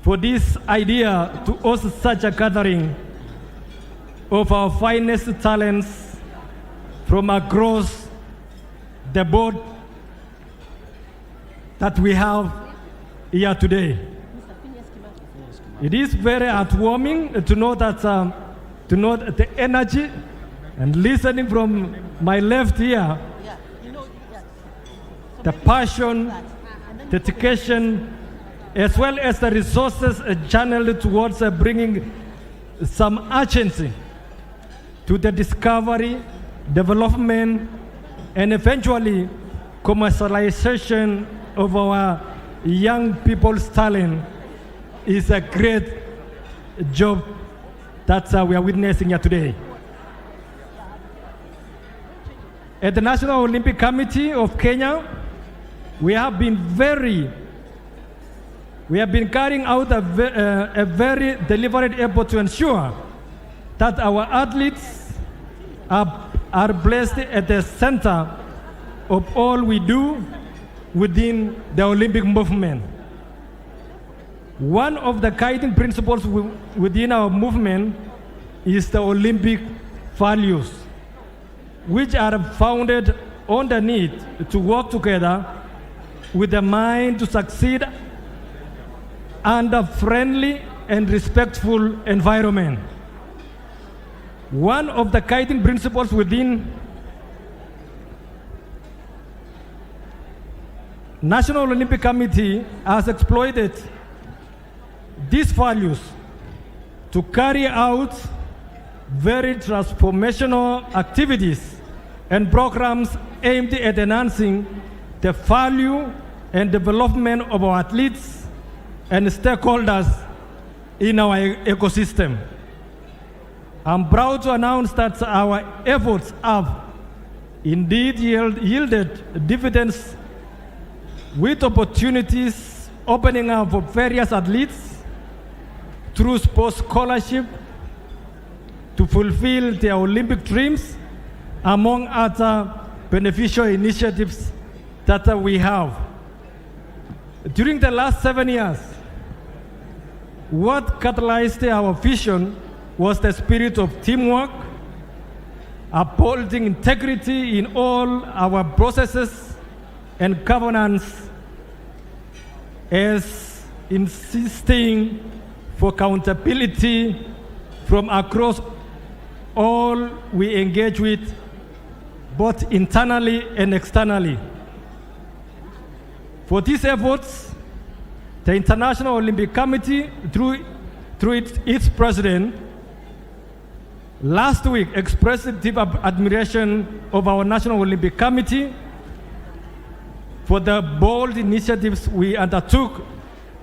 for this idea to host such a gathering of our finest talents from across the board that we have here today. It is very heartwarming to know that the energy and listening from my left here, the passion, dedication, as well as the resources channeled towards bringing some urgency to the discovery, development, and eventually commercialization of our young people's talent is a great job that we are witnessing here today. At the National Olympic Committee of Kenya, we have been carrying out a very deliberate effort to ensure that our athletes are placed at the center of all we do within the Olympic movement. One of the guiding principles within our movement is the Olympic values, which are founded on the need to work together with the mind to succeed under friendly and respectful environment. One of the guiding principles within National Olympic Committee has exploited these values to carry out very transformational activities and programs aimed at enhancing the value and development of our athletes and stakeholders in our ecosystem. I'm proud to announce that our efforts have indeed yielded dividends, with opportunities opening up for various athletes through sports scholarship to fulfill their Olympic dreams, among other beneficial initiatives that we have. During the last 7 years, what catalyzed our vision was the spirit of teamwork, upholding integrity in all our processes and governance, as insisting for accountability from across all we engage with, both internally and externally. For these efforts, the International Olympic Committee, through its president, last week expressed deep admiration of our National Olympic Committee for the bold initiatives we undertook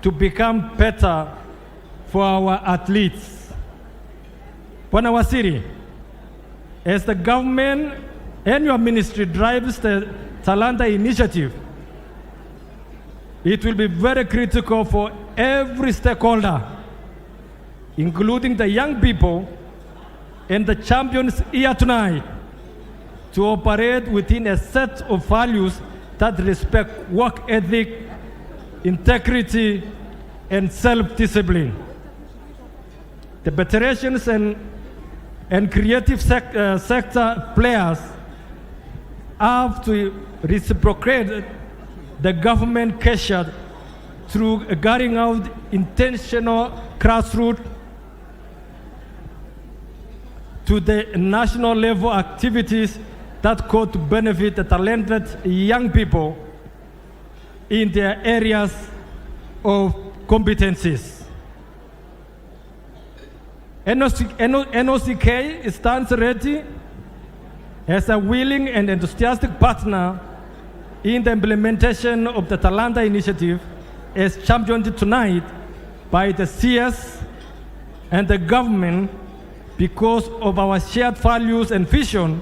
to become better for our athletes. Bwana Waziri, as the government and your ministry drives the Talanta initiative, it will be very critical for every stakeholder, including the young people and the champions here tonight, to operate within a set of values that respect work ethic, integrity, and self-discipline. The veterans and creative sector players have to reciprocate the government gesture through carrying out intentional grassroots to the national level activities that could benefit the talented young people in their areas of competencies. NOCK stands ready as a willing and enthusiastic partner in the implementation of the Talanta initiative, as championed tonight by the CS and the government, because of our shared values and vision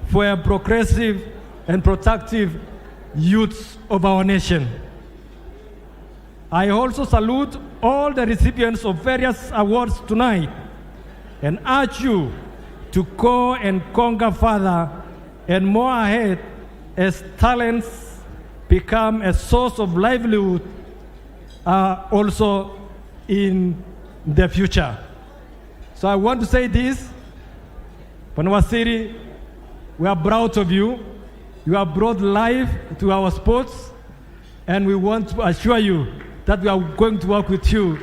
for a progressive and productive youth of our nation. I also salute all the recipients of various awards tonight and urge you to go and conquer further and more ahead, as talents become a source of livelihood, also in the future. So I want to say this, Panwasiri, we are proud of you. You have brought life to our sports, and we want to assure you that we are going to work with you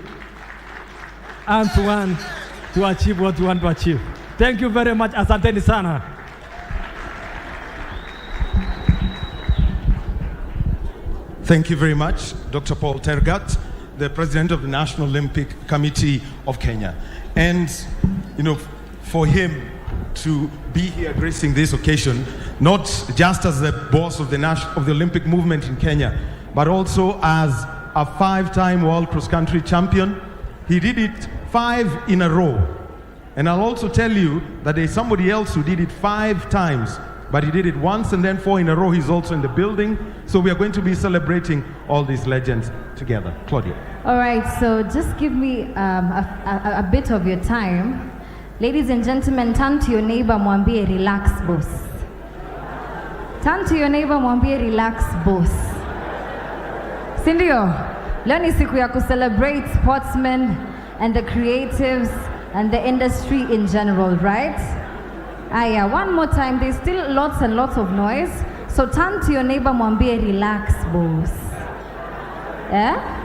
hand to hand to achieve what you want to achieve. Thank you very much. Asanteni sana. Thank you very much, Dr. Paul Tergat, the President of the National Olympic Committee of Kenya. And, for him to be here gracing this occasion, not just as the boss of the Olympic movement in Kenya, but also as a 5-time world cross-country champion. He did it 5 in a row. And I'll also tell you that there's somebody else who did it 5 times, but he did it once and then 4 in a row. He's also in the building. So we are going to be celebrating all these legends together. Claudia. All right, so just give me a bit of your time. Ladies and gentlemen, turn to your neighbor, mwambie relax boss. Turn to your neighbor, mwambie relax boss. Sindio, leo ni siku ya celebrate sportsmen and the creatives and the industry in general, right? Aya, one more time, there's still lots and lots of noise. So turn to your neighbor, mwambie relax boss. Yeah?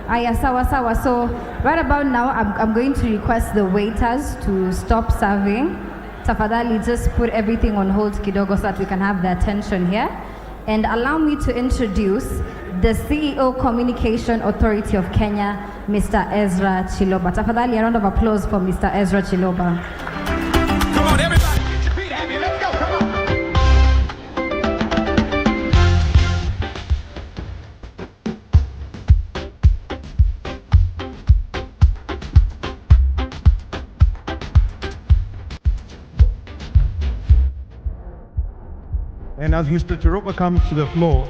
Aya, sawa sawa. So right about now, I'm going to request the waiters to stop serving. Tafadhali, just put everything on hold kidogo so that we can have the attention here. And allow me to introduce the CEO Communication Authority of Kenya, Mr. Ezra Chiloba. Tafadhali, a round of applause for Mr. Ezra Chiloba. Come on, everybody, get your feet happy. Let's go, come on. And as Mr. Chiroba comes to the floor,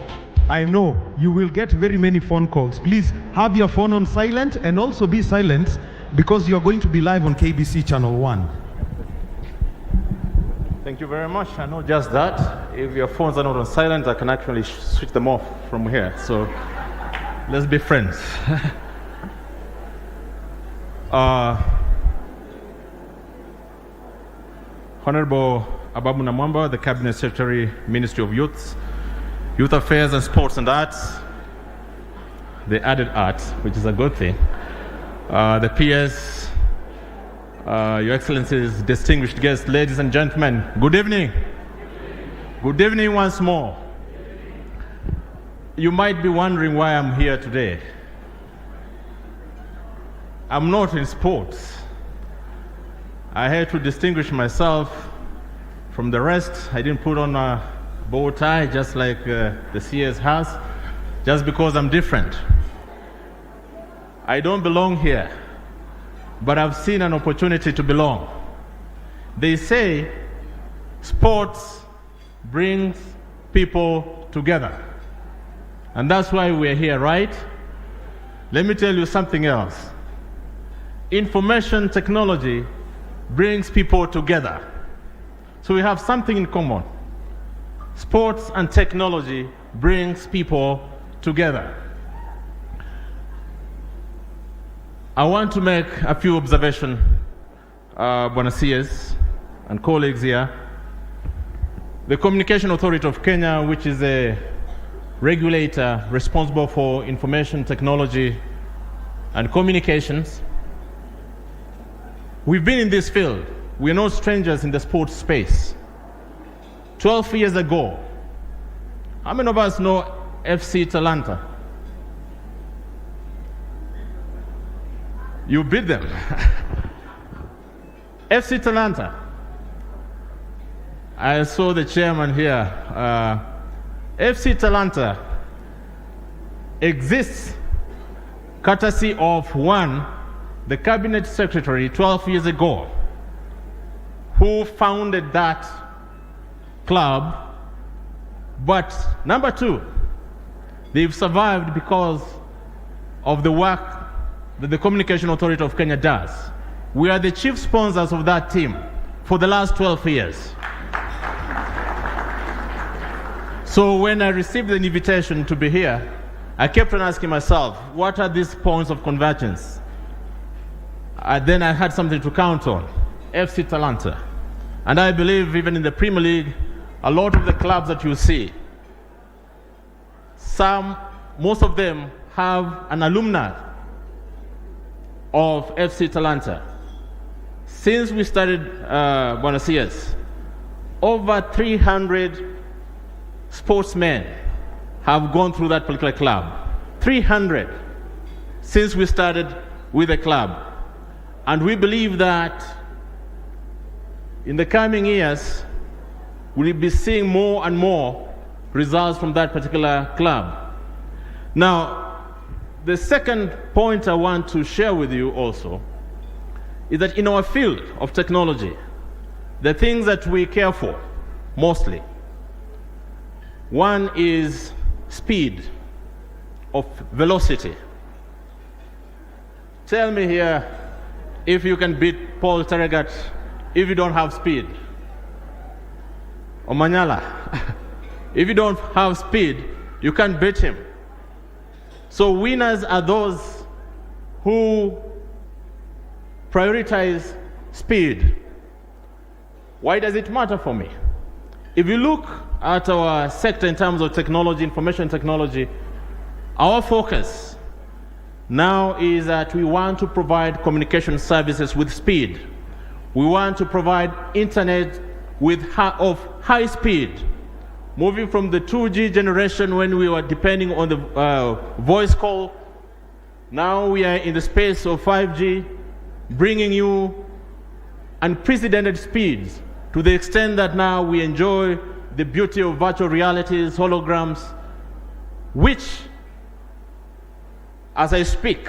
I know you will get very many phone calls. Please have your phone on silent and also be silent because you're going to be live on KBC Channel 1. Thank you very much. I know just that. If your phones are not on silent, I can actually switch them off from here. So let's be friends. Honorable Ababu Namwamba, the Cabinet Secretary, Ministry of Youth Affairs and Sports and Arts. They added arts, which is a good thing. The PS, Your Excellencies, distinguished guests, ladies and gentlemen, good evening. Good evening once more. You might be wondering why I'm here today. I'm not in sports. I had to distinguish myself from the rest. I didn't put on a bow tie just like the CS has, just because I'm different. I don't belong here, but I've seen an opportunity to belong. They say sports brings people together. And that's why we're here, right? Let me tell you something else. Information technology brings people together. So we have something in common. Sports and technology brings people together. I want to make a few observations, Bwana CS and colleagues here. The Communication Authority of Kenya, which is a regulator responsible for information technology and communications, we've been in this field. We're no strangers in the sports space. 12 years ago, how many of us know FC Talanta? You beat them. FC Talanta. I saw the chairman here. FC Talanta exists courtesy of one, the cabinet secretary 12 years ago, who founded that club. But number two, they've survived because of the work that the Communication Authority of Kenya does. We are the chief sponsors of that team for the last 12 years. So when I received the invitation to be here, I kept on asking myself, what are these points of convergence? then I had something to count on, FC Talanta. And I believe even in the Premier League, a lot of the clubs that you see, most of them have an alumni of FC Talanta. Since we started Buenos Aires, over 300 sportsmen have gone through that particular club. 300 since we started with the club. And we believe that in the coming years, we'll be seeing more and more results from that particular club. Now, the second point I want to share with you also is that in our field of technology, the things that we care for mostly, one is speed, of velocity. Tell me here if you can beat Paul Terregat if you don't have speed. Or Manyala, if you don't have speed, you can't beat him. So winners are those who prioritize speed. Why does it matter for me? If you look at our sector in terms of technology, information technology, our focus now is that we want to provide communication services with speed. We want to provide internet of high speed. Moving from the 2G generation when we were depending on the voice call, now we are in the space of 5G, bringing you unprecedented speeds to the extent that now we enjoy the beauty of virtual realities, holograms, which, as I speak,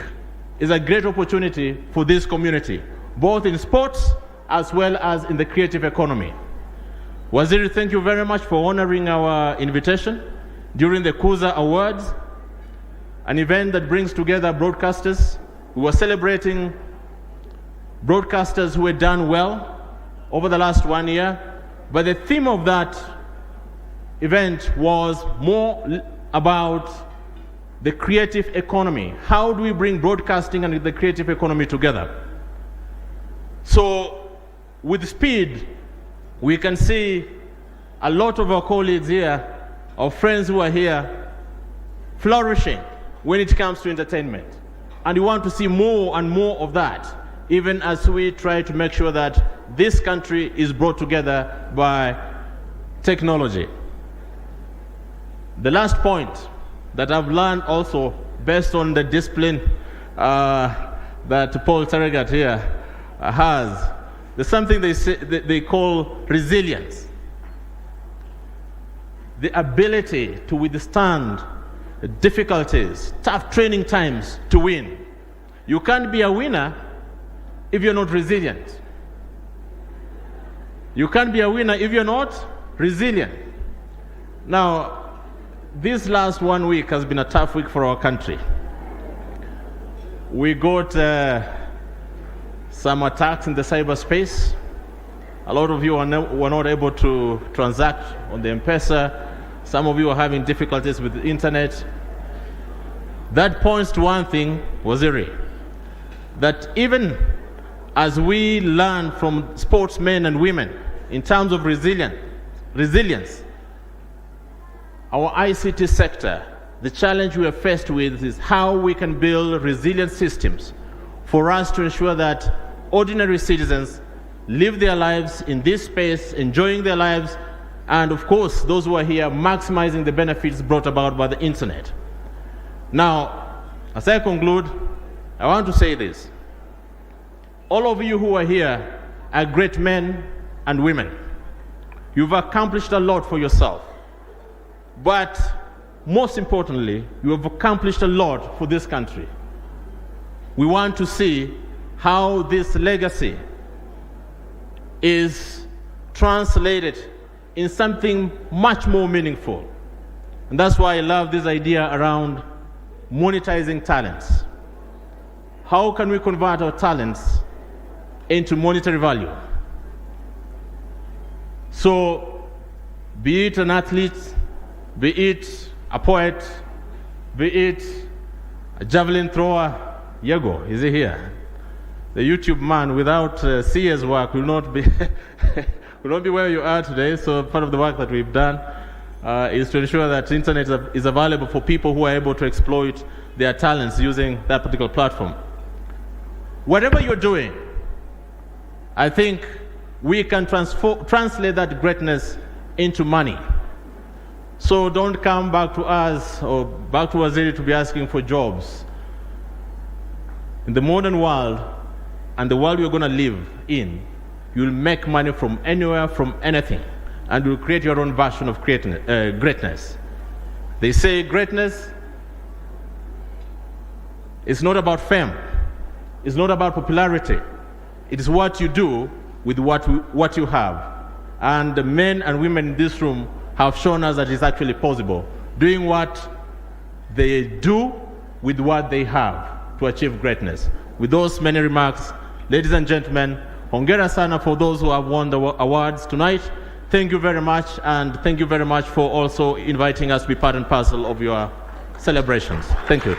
is a great opportunity for this community, both in sports as well as in the creative economy. Waziri, thank you very much for honoring our invitation during the Kuza Awards, an event that brings together broadcasters. We were celebrating broadcasters who had done well over the last 1 year, but the theme of that event was more about the creative economy. How do we bring broadcasting and the creative economy together? So with speed, we can see a lot of our colleagues here, our friends who are here, flourishing when it comes to entertainment. And we want to see more and more of that, even as we try to make sure that this country is brought together by technology. The last point that I've learned also, based on the discipline that Paul Terregat here has, there's something they call resilience. The ability to withstand difficulties, tough training times to win. You can't be a winner if you're not resilient. You can't be a winner if you're not resilient. Now, this last 1 week has been a tough week for our country. We got some attacks in the cyberspace. A lot of you were not able to transact on the M-Pesa. Some of you are having difficulties with the internet. That points to one thing, Waziri, that even as we learn from sportsmen and women in terms of resilience, our ICT sector, the challenge we are faced with is how we can build resilient systems for us to ensure that ordinary citizens live their lives in this space, enjoying their lives, and of course, those who are here maximizing the benefits brought about by the internet. Now, as I conclude, I want to say this. All of you who are here are great men and women. You've accomplished a lot for yourself. But most importantly, you have accomplished a lot for this country. We want to see how this legacy is translated in something much more meaningful. And that's why I love this idea around monetizing talents. How can we convert our talents into monetary value? So, be it an athlete, be it a poet, be it a javelin thrower, Yego, is he here? the YouTube man without CS work will not be will not be where you are today. So part of the work that we've done is to ensure that the internet is available for people who are able to exploit their talents using that particular platform. Whatever you're doing, I think we can translate that greatness into money. So don't come back to us or back to Waziri to be asking for jobs. In the modern world and the world you're going to live in, you'll make money from anywhere, from anything, and you'll create your own version of greatness. They say greatness is not about fame. It's not about popularity. It is what you do with what you have. And the men and women in this room have shown us that it's actually possible, doing what they do with what they have to achieve greatness. With those many remarks, ladies and gentlemen, hongera sana for those who have won the awards tonight. Thank you very much, and thank you very much for also inviting us to be part and parcel of your celebrations. Thank you.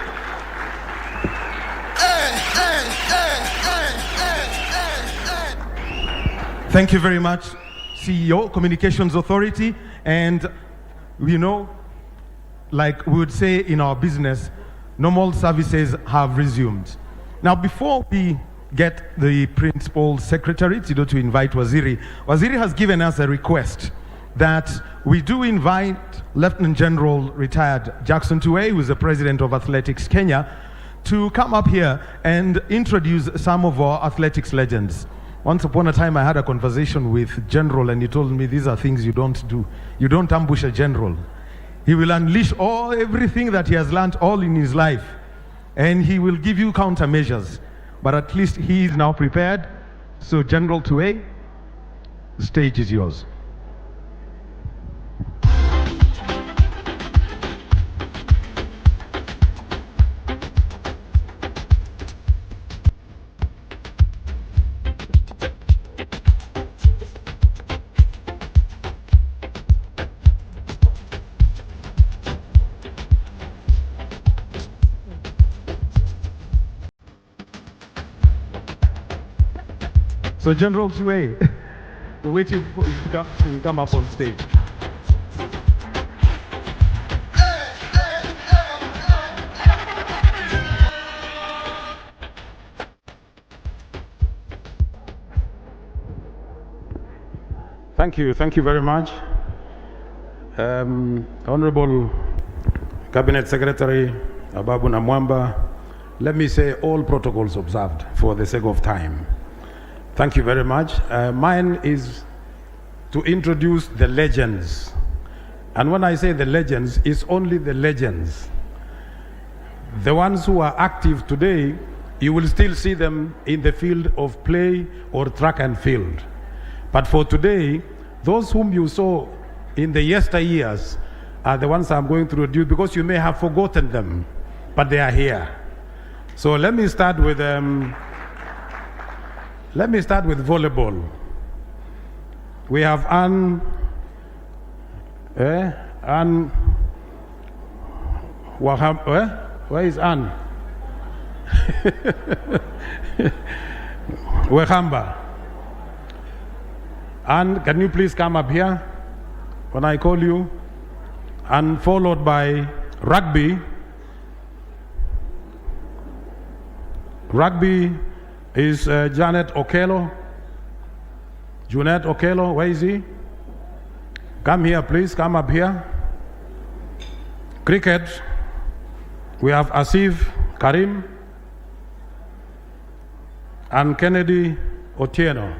Thank you very much, CEO, Communications Authority. And we know, like we would say in our business, normal services have resumed. Now, before we get the Principal Secretary to invite Waziri, Waziri has given us a request that we do invite Lieutenant General retired Jackson Tuwei, who is the President of Athletics Kenya, to come up here and introduce some of our athletics legends. Once upon a time, I had a conversation with General, and he told me these are things you don't do. You don't ambush a general. He will unleash everything that he has learned all in his life, and he will give you countermeasures. But at least he is now prepared. So, General Tuwei, the stage is yours. So, General Tuwei, we're waiting for you to come up on stage. Thank you very much. Honorable Cabinet Secretary Ababu Namwamba, let me say all protocols observed for the sake of time. Thank you very much. Mine is to introduce the legends. And when I say the legends, it's only the legends. The ones who are active today, you will still see them in the field of play or track and field. But for today, those whom you saw in the yesteryears are the ones I'm going to introduce, because you may have forgotten them, but they are here. So let me start with volleyball. We have Anne Waham, where is Anne? Wehamba. Anne, can you please come up here when I call you? And followed by rugby. Rugby is Janet Okello. Junet Okello, where is he? Come here, please, come up here. Cricket, we have Asif Karim and Kennedy Otieno.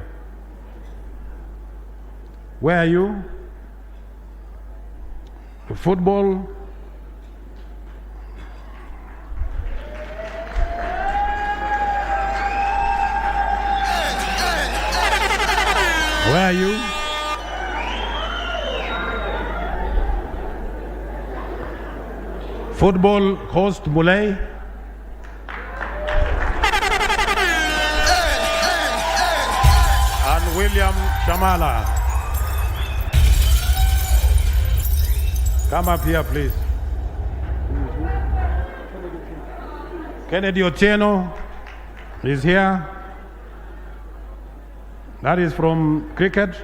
Where are you? Football. Where are you? Football host Mulay. And William Shamala. Come up here, please. Kennedy Otieno is here. That is from cricket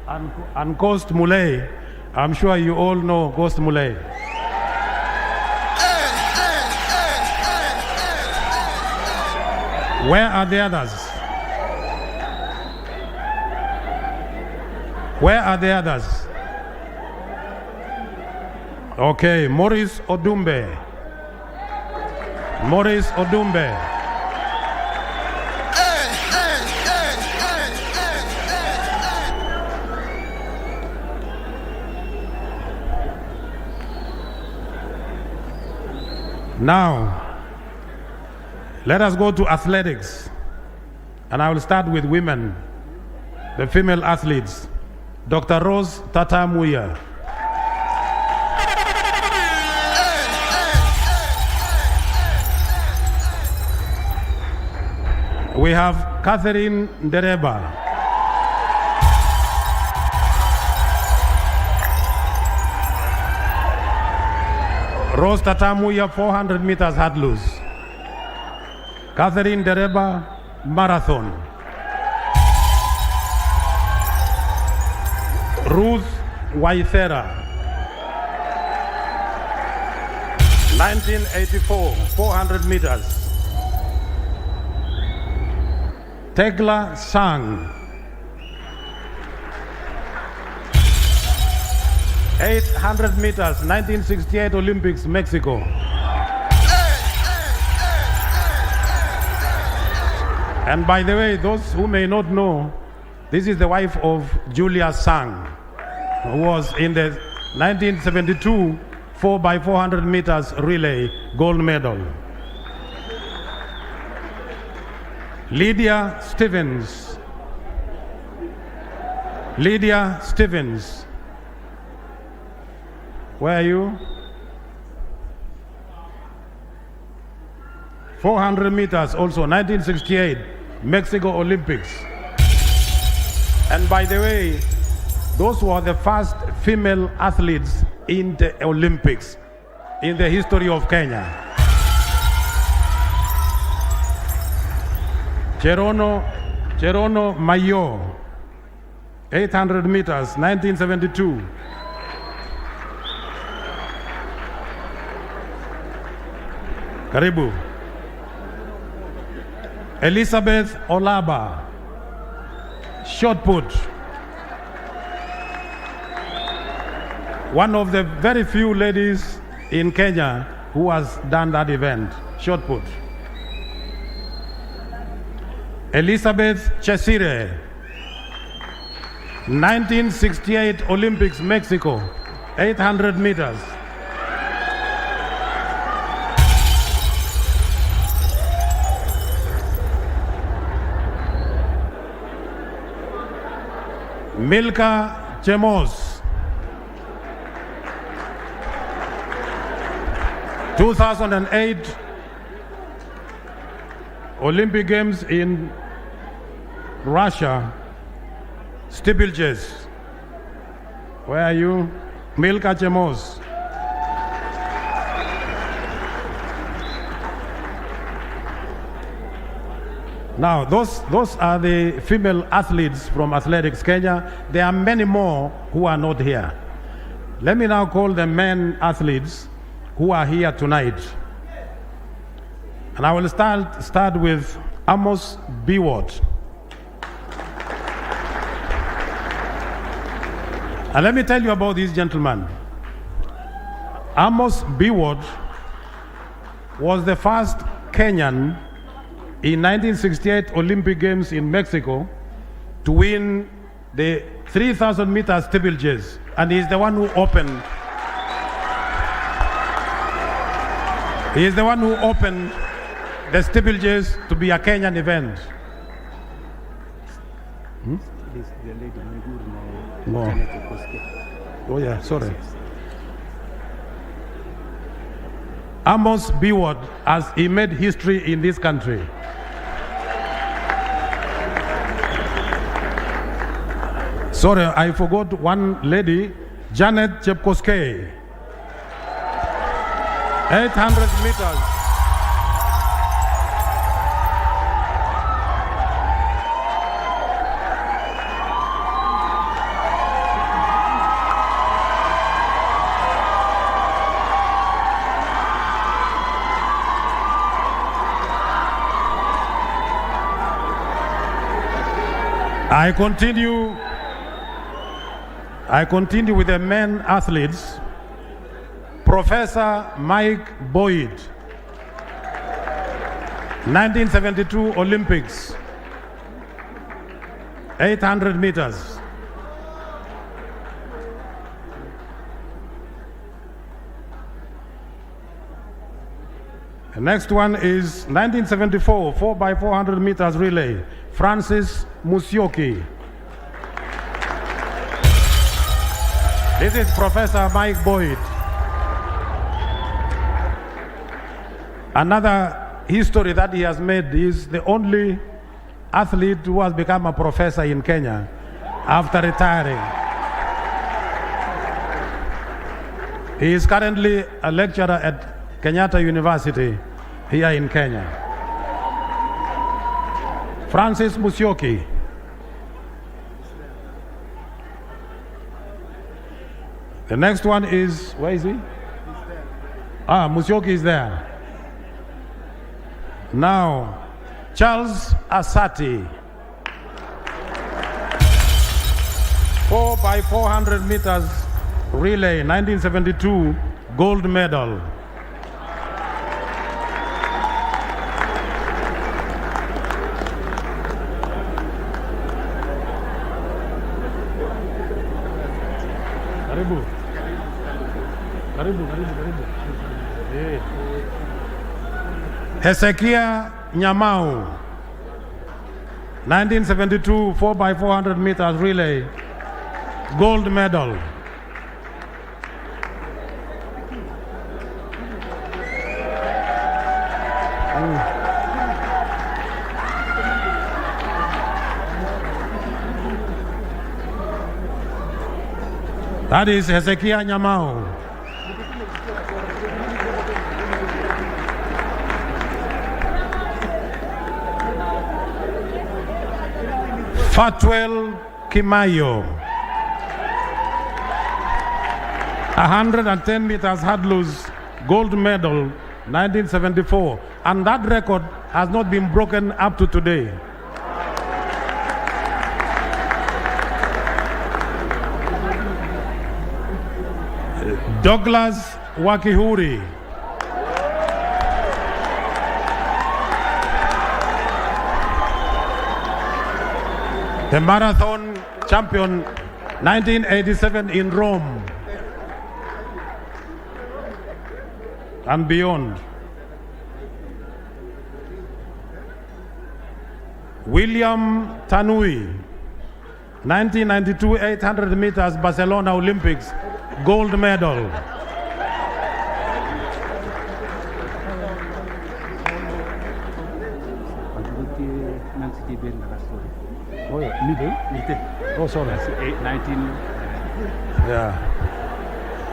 and Coast Mulay. I'm sure you all know Coast Mulay. Where are the others? Where are the others? Okay, Maurice Odumbe. Maurice Odumbe. Now, let us go to athletics. And I will start with women, the female athletes. Dr. Rose Tatamuya. We have Catherine Ndereba. Rose Tatamuya, 400 meters hurdles. Catherine Ndereba, marathon. Ruth Waithera, 1984, 400 meters. Tegla Sang, 800 meters, 1968 Olympics, Mexico. And by the way, those who may not know, this is the wife of Julia Sang, who was in the 1972 4x400 meters relay gold medal. Lydia Stevens. Lydia Stevens. Where are you? 400 meters also, 1968, Mexico Olympics. And by the way, those were the first female athletes in the Olympics in the history of Kenya. Cherono Mayo, 800 meters, 1972. Karibu. Elizabeth Olaba, shot put. One of the very few ladies in Kenya who has done that event, shot put. Elizabeth Chesire, 1968 Olympics, Mexico, 800 meters. Milka Chemos, 2008 Olympic Games in Russia, steeplechase. Where are you? Milka Chemos. Now, those are the female athletes from Athletics Kenya. There are many more who are not here. Let me now call the men athletes who are here tonight. And I will start with Amos Biwott. And let me tell you about this gentleman. Amos Biwott was the first Kenyan in 1968 Olympic Games in Mexico to win the 3,000 meter steeplechase, and he's the one who opened. He is the one who opened the steeplechase to be a Kenyan event. No. Oh yeah, sorry. Amos Biwott, as he made history in this country. Sorry, I forgot one lady, Janet Chepkoskei. 800 meters. I continue with the men athletes. Professor Mike Boyd, 1972 Olympics, 800 meters. The next one is 1974 4x400 meters relay, Francis Musyoki. This is Professor Mike Boyd. Another history that he has made is the only athlete who has become a professor in Kenya after retiring. He is currently a lecturer at Kenyatta University here in Kenya. Francis Musyoki. The next one is, where is he? Musyoki is there. Now, Charles Asati, 4x400 meters relay, 1972 gold medal. Hezekiah Nyamau, 1972 4x400 meters relay, gold medal. That is Hezekiah Nyamau. Fatwell Kimayo, 110 meters hurdles, gold medal, 1974. And that record has not been broken up to today. Douglas Wakihuri, the marathon champion, 1987 in Rome and beyond. William Tanui, 1992 800 meters Barcelona Olympics, gold medal. Oh, yeah. Oh, sorry. 19.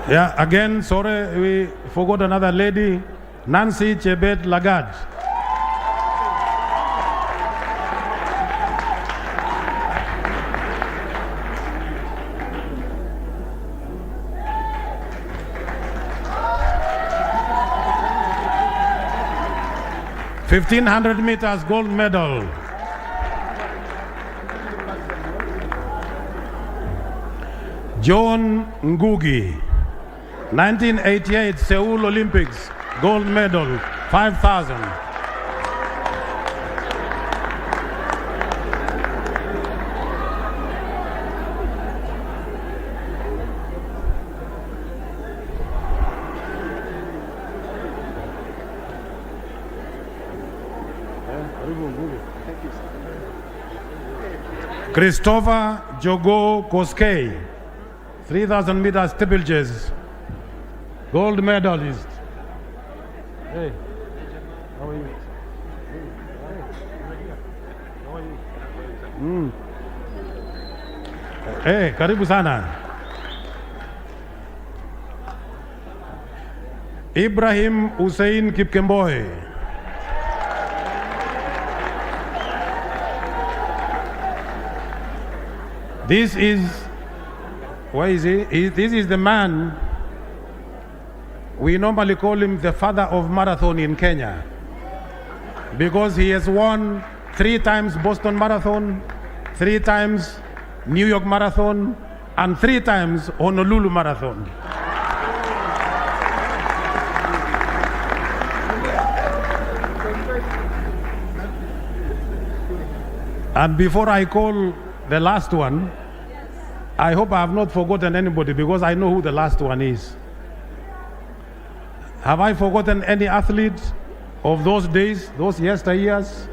Yeah, again, sorry, we forgot another lady, Nancy Chebet Lagarde. (1,500 meters gold medal). John Ngugi, 1988 Seoul Olympics, gold medal, 5,000. Christopher Jogo Koskei, 3,000 meters steeplechase, gold medalist. Hey, how are you? Hey, karibu sana. Ibrahim Hussein Kipkemboi, this is, where is he? This is the man, we normally call him the father of marathon in Kenya, because he has won 3 times Boston Marathon, 3 times New York Marathon, and 3 times Honolulu Marathon. And before I call the last one, I hope I have not forgotten anybody, because I know who the last one is. Have I forgotten any athlete of those days, those yesteryears?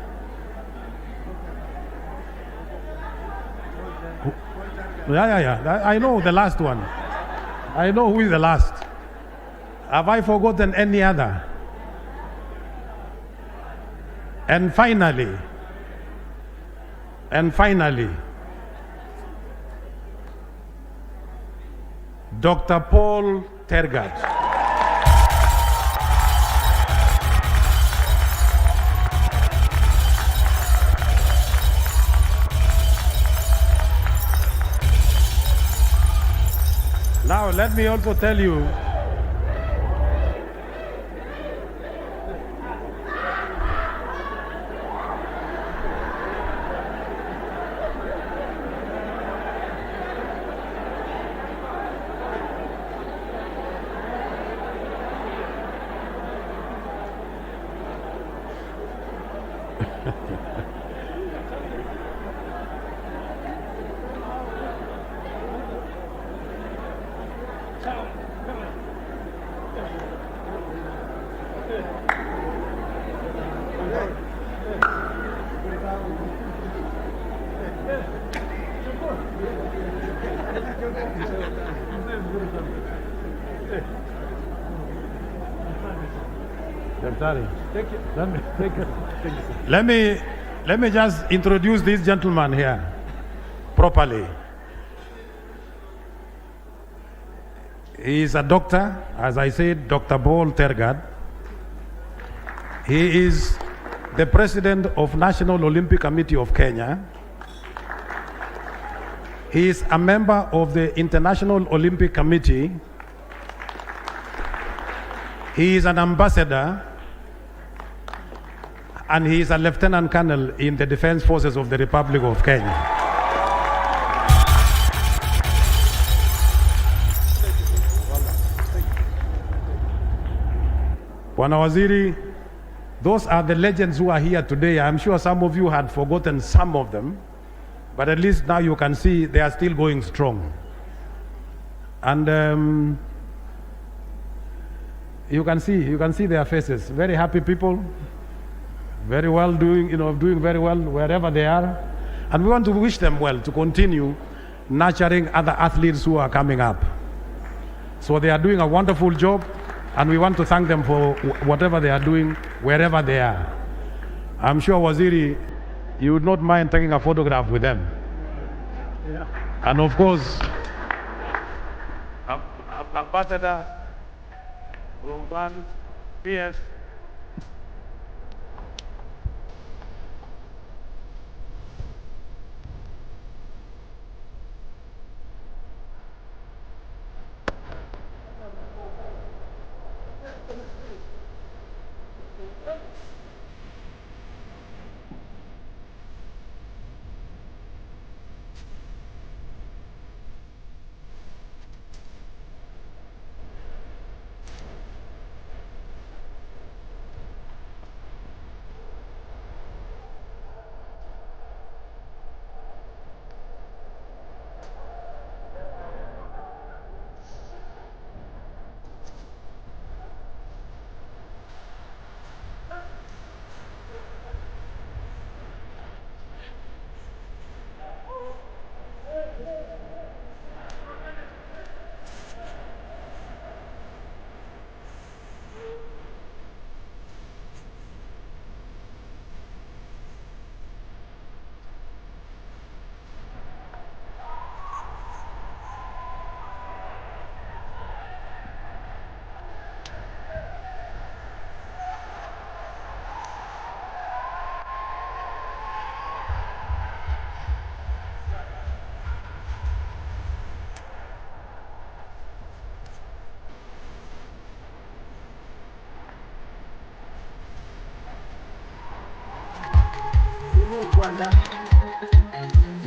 Yeah. I know the last one. I know who is the last. Have I forgotten any other? And finally, Dr. Paul Tergat. Now, let me also tell you, Let me just introduce this gentleman here properly. He is a doctor, as I said, Dr. Paul Tergat. He is the president of National Olympic Committee of Kenya. He is a member of the International Olympic Committee. He is an ambassador, and he is a lieutenant colonel in the Defense Forces of the Republic of Kenya. Bwana Waziri, those are the legends who are here today. I'm sure some of you had forgotten some of them, but at least now you can see they are still going strong. And you can see their faces. Very happy people, very well doing very well wherever they are. And we want to wish them well to continue nurturing other athletes who are coming up. So they are doing a wonderful job, and we want to thank them for whatever they are doing wherever they are. I'm sure, Waziri, you would not mind taking a photograph with them. Yeah. And of course, Ambassador Roman PS.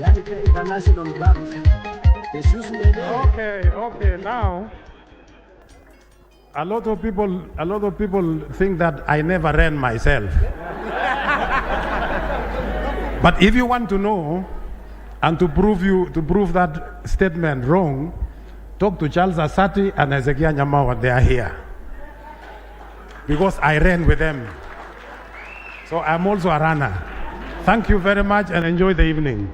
international government. Okay, now. A lot of people think that I never ran myself. But if you want to know and to prove that statement wrong, talk to Charles Asati and Ezekiel Nyamawa. They are here. Because I ran with them. So I'm also a runner. Thank you very much and enjoy the evening.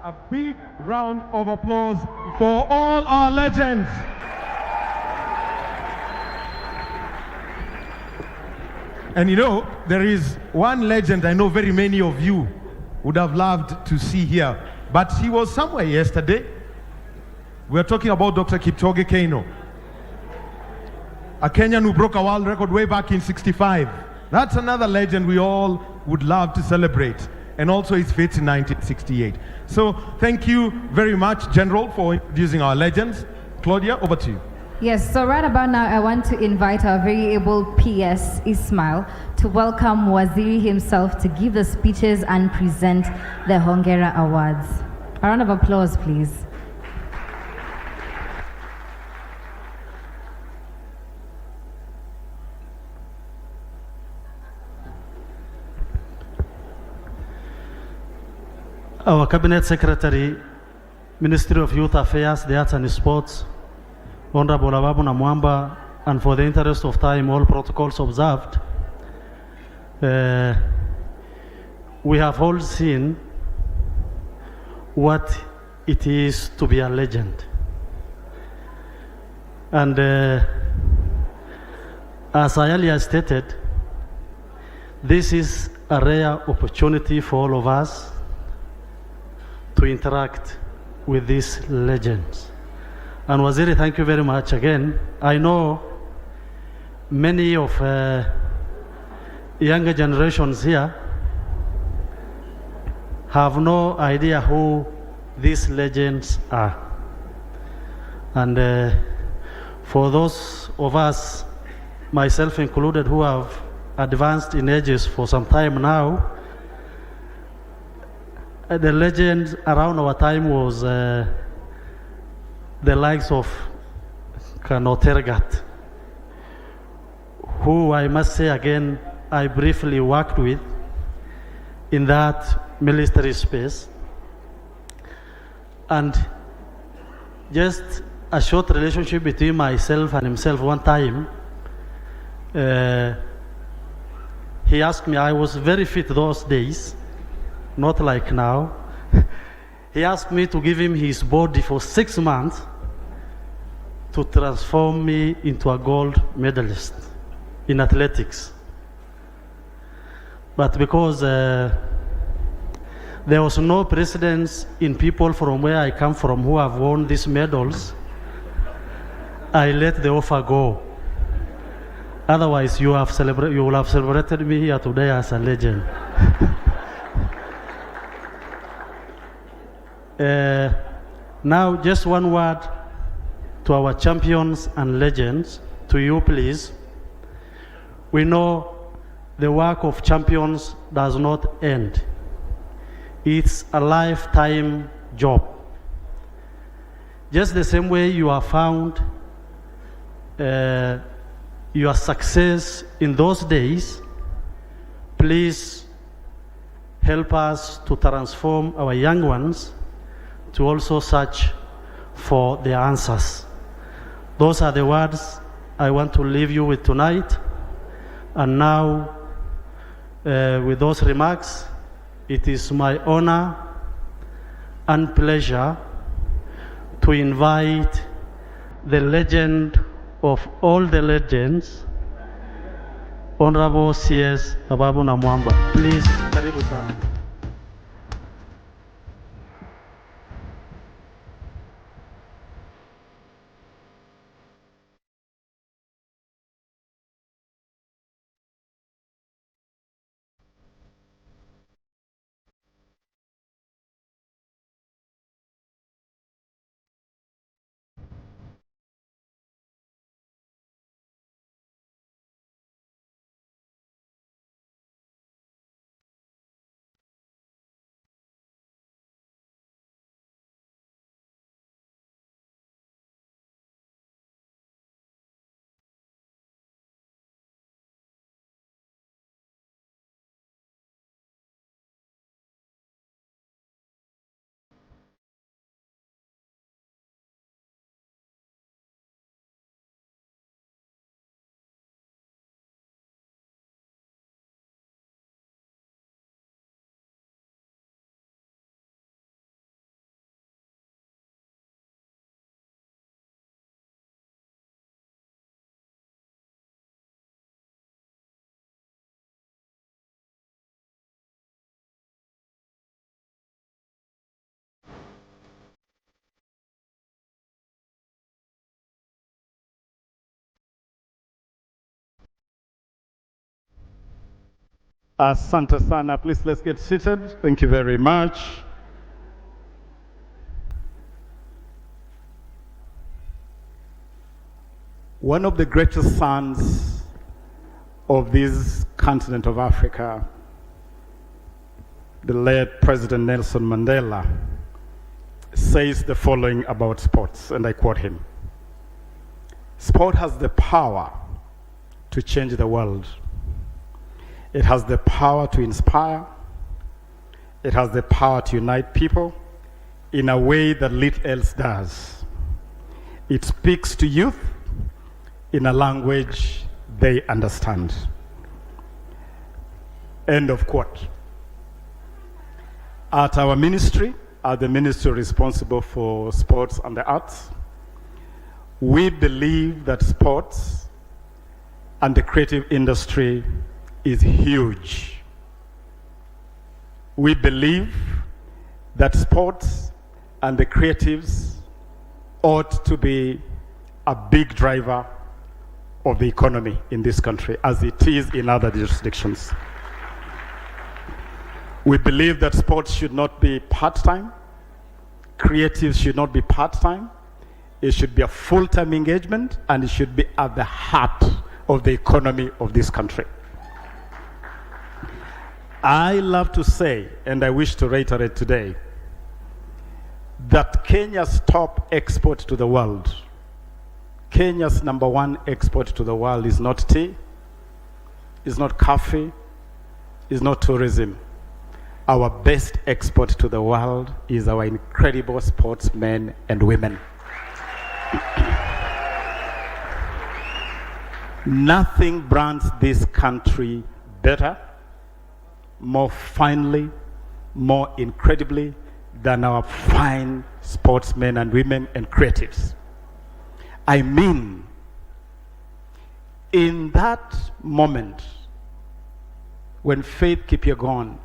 A big round of applause for all our legends. And you know, there is one legend I know very many of you would have loved to see here, but he was somewhere yesterday. We are talking about Dr. Kipchoge Keino, a Kenyan who broke a world record way back in '65. That's another legend we all would love to celebrate. And also his feats in 1968. So thank you very much, General, for introducing our legends. Claudia, over to you. Yes, so right about now, I want to invite our very able PS, Ismail, to welcome Waziri himself to give the speeches and present the Hongera Awards. A round of applause, please. Our Cabinet Secretary, Ministry of Youth Affairs, the Arts and Sports, Honorable Ababu Namwamba, and for the interest of time, all protocols observed, we have all seen what it is to be a legend. And as I earlier stated, this is a rare opportunity for all of us to interact with these legends. And Waziri, thank you very much again. I know many of younger generations here have no idea who these legends are. And for those of us, myself included, who have advanced in ages for some time now, the legend around our time was the likes of Tergat, who I must say again, I briefly worked with in that military space. And just a short relationship between myself and himself one time, he asked me, I was very fit those days, not like now. He asked me to give him his body for 6 months to transform me into a gold medalist in athletics. But because there was no precedence in people from where I come from who have won these medals, I let the offer go. Otherwise, you will have celebrated me here today as a legend. Now, just one word to our champions and legends, to you please. We know the work of champions does not end. It's a lifetime job. Just the same way you have found your success in those days, please help us to transform our young ones to also search for the answers. Those are the words I want to leave you with tonight. And now, with those remarks, it is my honor and pleasure to invite the legend of all the legends, Honorable CS Ababu na Mwamba. Please, karibu sana. Asante sana. Please, let's get seated. Thank you very much. One of the greatest sons of this continent of Africa, the late President Nelson Mandela, says the following about sports, and I quote him: "Sport has the power to change the world. It has the power to inspire. It has the power to unite people in a way that little else does. It speaks to youth in a language they understand." End of quote. At our ministry, at the ministry responsible for sports and the arts, we believe that sports and the creative industry is huge. We believe that sports and the creatives ought to be a big driver of the economy in this country, as it is in other jurisdictions. We believe that sports should not be part-time, creatives should not be part-time, it should be a full-time engagement, and it should be at the heart of the economy of this country. I love to say, and I wish to reiterate today, that Kenya's top export to the world, Kenya's #1 export to the world is not tea, is not coffee, is not tourism. Our best export to the world is our incredible sportsmen and women. Nothing brands this country better, more finely, more incredibly than our fine sportsmen and women and creatives. I mean, in that moment when Faith Kipyegon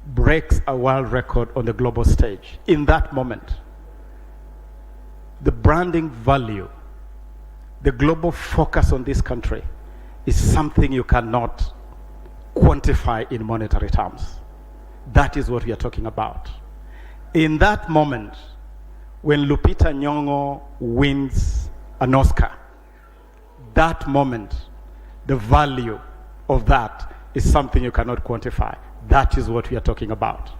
breaks a world record on the global stage, in that moment, the branding value, the global focus on this country is something you cannot quantify in monetary terms. That is what we are talking about. In that moment, when Lupita Nyong'o wins an Oscar, that moment, the value of that is something you cannot quantify. That is what we are talking about.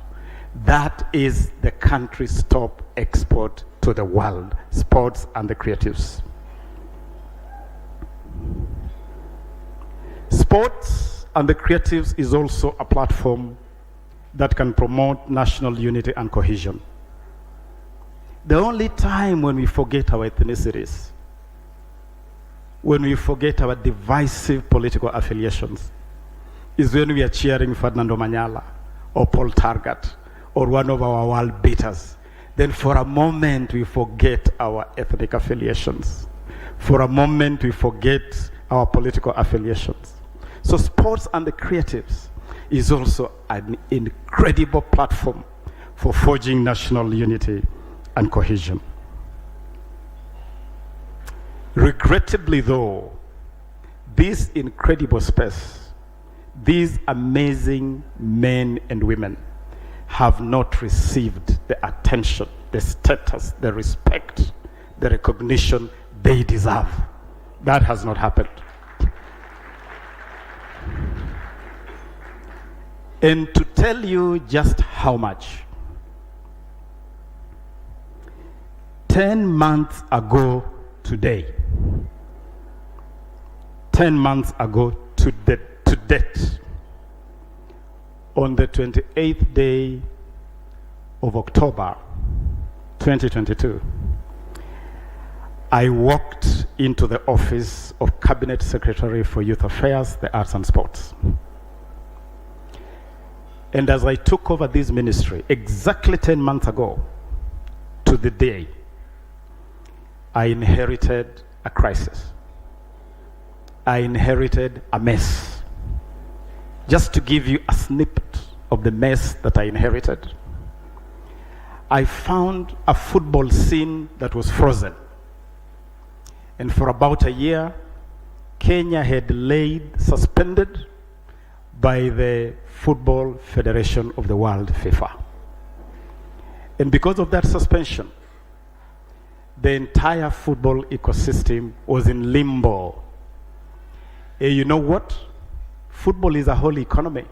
That is the country's top export to the world, sports and the creatives. Sports and the creatives is also a platform that can promote national unity and cohesion. The only time when we forget our ethnicities, when we forget our divisive political affiliations, is when we are cheering Ferdinando Manyala or Paul Targat or one of our world beaters. Then for a moment we forget our ethnic affiliations. For a moment we forget our political affiliations. So sports and the creatives is also an incredible platform for forging national unity and cohesion. Regrettably though, this incredible space, these amazing men and women have not received the attention, the status, the respect, the recognition they deserve. That has not happened. And to tell you just how much, 10 months ago today, 10 months ago to date, on the 28th day of October 2022, I walked into the office of Cabinet Secretary for Youth Affairs, the Arts and Sports. And as I took over this ministry, exactly 10 months ago to the day, I inherited a crisis. I inherited a mess. Just to give you a snippet of the mess that I inherited, I found a football scene that was frozen. And for about a year, Kenya had laid suspended by the Football Federation of the World, FIFA. And because of that suspension, the entire football ecosystem was in limbo. And you know what? Football is a whole economy.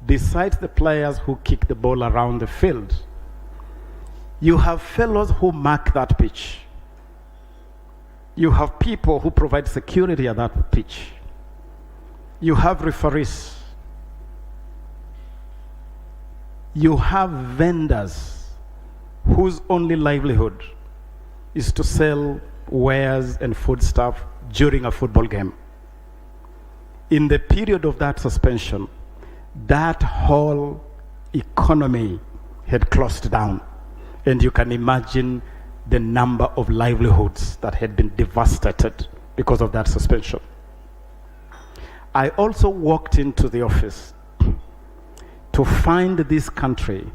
Besides the players who kick the ball around the field, you have fellows who mark that pitch. You have people who provide security at that pitch. You have referees. You have vendors whose only livelihood is to sell wares and foodstuff during a football game. In the period of that suspension, that whole economy had closed down. And you can imagine the number of livelihoods that had been devastated because of that suspension. I also walked into the office to find this country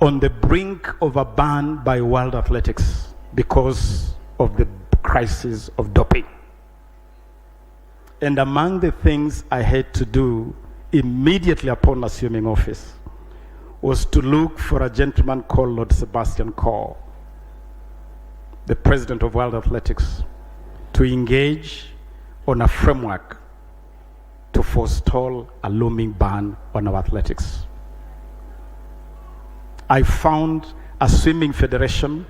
on the brink of a ban by World Athletics because of the crisis of doping. And among the things I had to do immediately upon assuming office was to look for a gentleman called Lord Sebastian Coe, the president of World Athletics, to engage on a framework to forestall a looming ban on our athletics. I found a swimming federation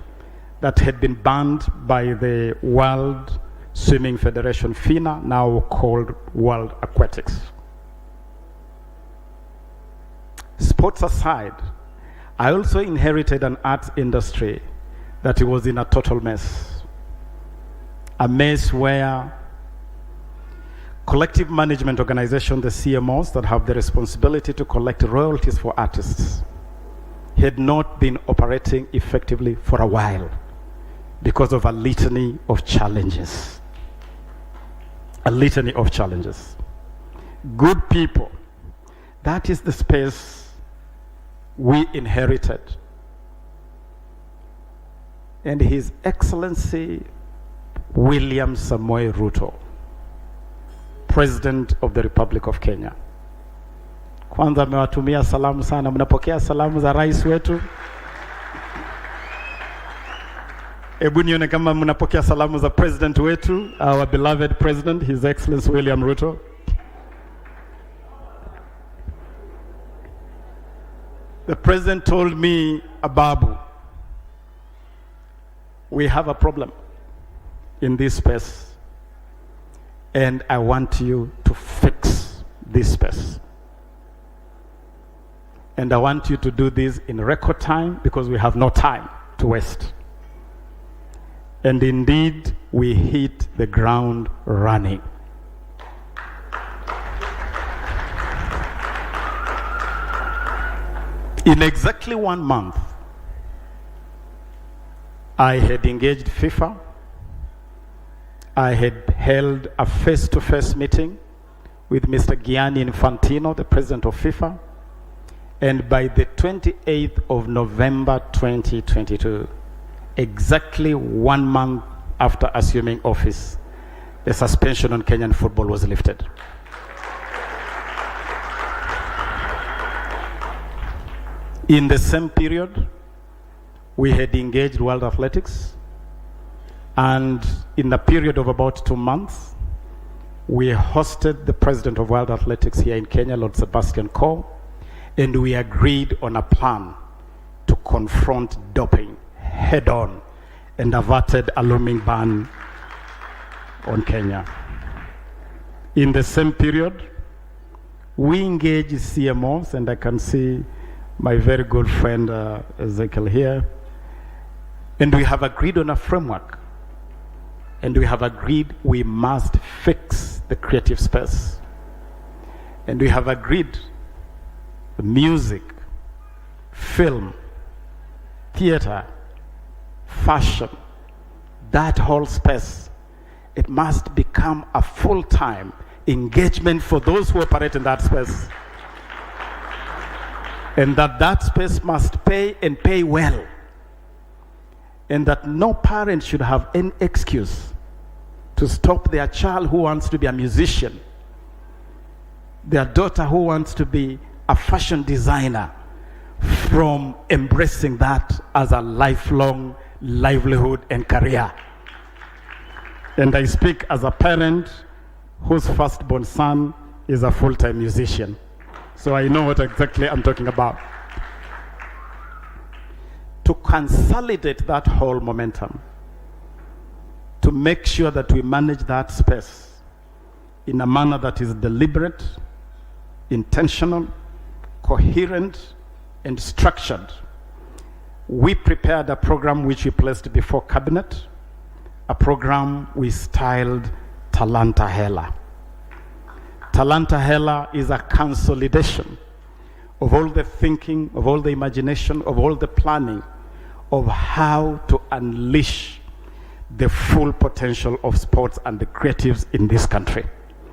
that had been banned by the World Swimming Federation, FINA, now called World Aquatics. Sports aside, I also inherited an arts industry that was in a total mess. A mess where collective management organizations, the CMOs that have the responsibility to collect royalties for artists, had not been operating effectively for a while because of a litany of challenges. A litany of challenges. Good people, that is the space we inherited. And His Excellency William Samoei Ruto, President of the Republic of Kenya. Kwanza amewatumia salamu sana. Mnapokea salamu za rais wetu? Ebu nione kama mnapokea salamu za president wetu, our beloved president, His Excellency William Ruto. The president told me, Ababu, we have a problem in this space, and I want you to fix this space. And I want you to do this in record time because we have no time to waste. And indeed, we hit the ground running. In exactly 1 month, I had engaged FIFA. I had held a face-to-face meeting with Mr. Gianni Infantino, the president of FIFA. And by the 28th of November 2022, exactly 1 month after assuming office, the suspension on Kenyan football was lifted. In the same period, we had engaged World Athletics, and in a period of about 2 months, we hosted the president of World Athletics here in Kenya, Lord Sebastian Coe, and we agreed on a plan to confront doping head-on and averted a looming ban on Kenya. In the same period, we engaged CMOs, and I can see my very good friend Ezekiel here, and we have agreed on a framework, and we have agreed we must fix the creative space, and we have agreed the music, film, theater, fashion, that whole space, it must become a full-time engagement for those who operate in that space. And that space must pay and pay well. And that no parent should have any excuse to stop their child who wants to be a musician, their daughter who wants to be a fashion designer, from embracing that as a lifelong livelihood and career. And I speak as a parent whose firstborn son is a full-time musician. So I know what exactly I'm talking about. To consolidate that whole momentum, to make sure that we manage that space in a manner that is deliberate, intentional, coherent, and structured, we prepared a program which we placed before cabinet, a program we styled Talanta Hella. Talanta Hella is a consolidation of all the thinking, of all the imagination, of all the planning of how to unleash the full potential of sports and the creatives in this country.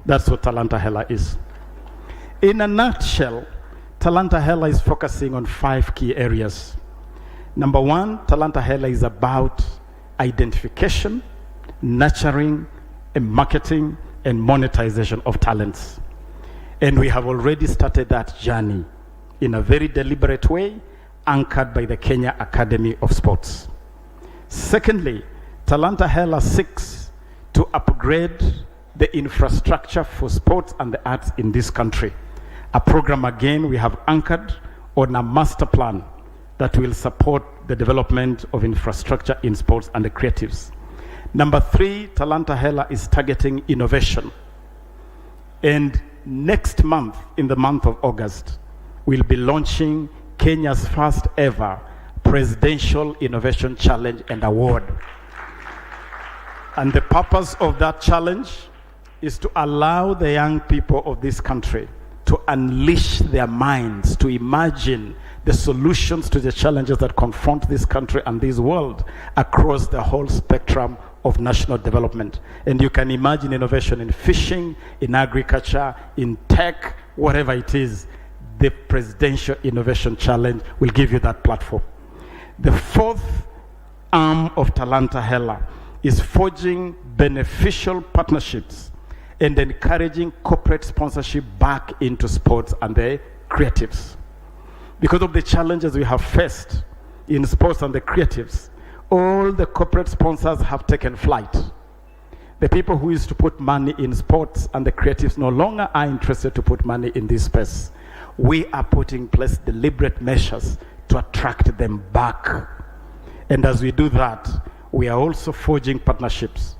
That's what Talanta Hella is. In a nutshell, Talanta Hella is focusing on 5 key areas. Number 1, Talanta Hella is about identification, nurturing, and marketing and monetization of talents. And we have already started that journey in a very deliberate way, anchored by the Kenya Academy of Sports. Secondly, Talanta Hella seeks to upgrade the infrastructure for sports and the arts in this country. A program, again, we have anchored on a master plan that will support the development of infrastructure in sports and the creatives. Number 3, Talanta Hella is targeting innovation. And next month, in the month of August, we'll be launching Kenya's first ever Presidential Innovation Challenge and Award. And the purpose of that challenge is to allow the young people of this country to unleash their minds, to imagine the solutions to the challenges that confront this country and this world across the whole spectrum of national development. And you can imagine innovation in fishing, in agriculture, in tech, whatever it is. The Presidential Innovation Challenge will give you that platform. The 4th arm of Talanta Hella is forging beneficial partnerships and encouraging corporate sponsorship back into sports and the creatives. Because of the challenges we have faced in sports and the creatives, all the corporate sponsors have taken flight. The people who used to put money in sports and the creatives no longer are interested to put money in this space. We are putting in place deliberate measures to attract them back. And as we do that, we are also forging partnerships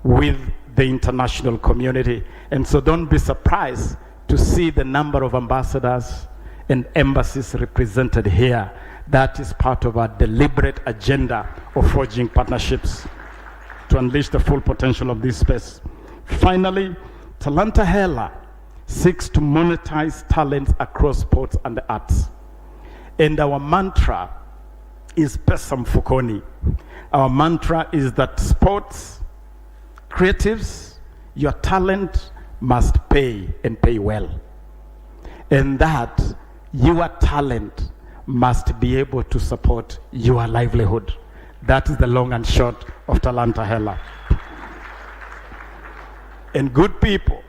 with the international community. And so don't be surprised to see the number of ambassadors and embassies represented here. That is part of our deliberate agenda of forging partnerships to unleash the full potential of this space. Finally, Talanta Hella seeks to monetize talents across sports and the arts. And our mantra is Pesa Mfukoni. Our mantra is that sports, creatives, your talent must pay and pay well. And that your talent must be able to support your livelihood. That is the long and short of Talanta Hella. And good people,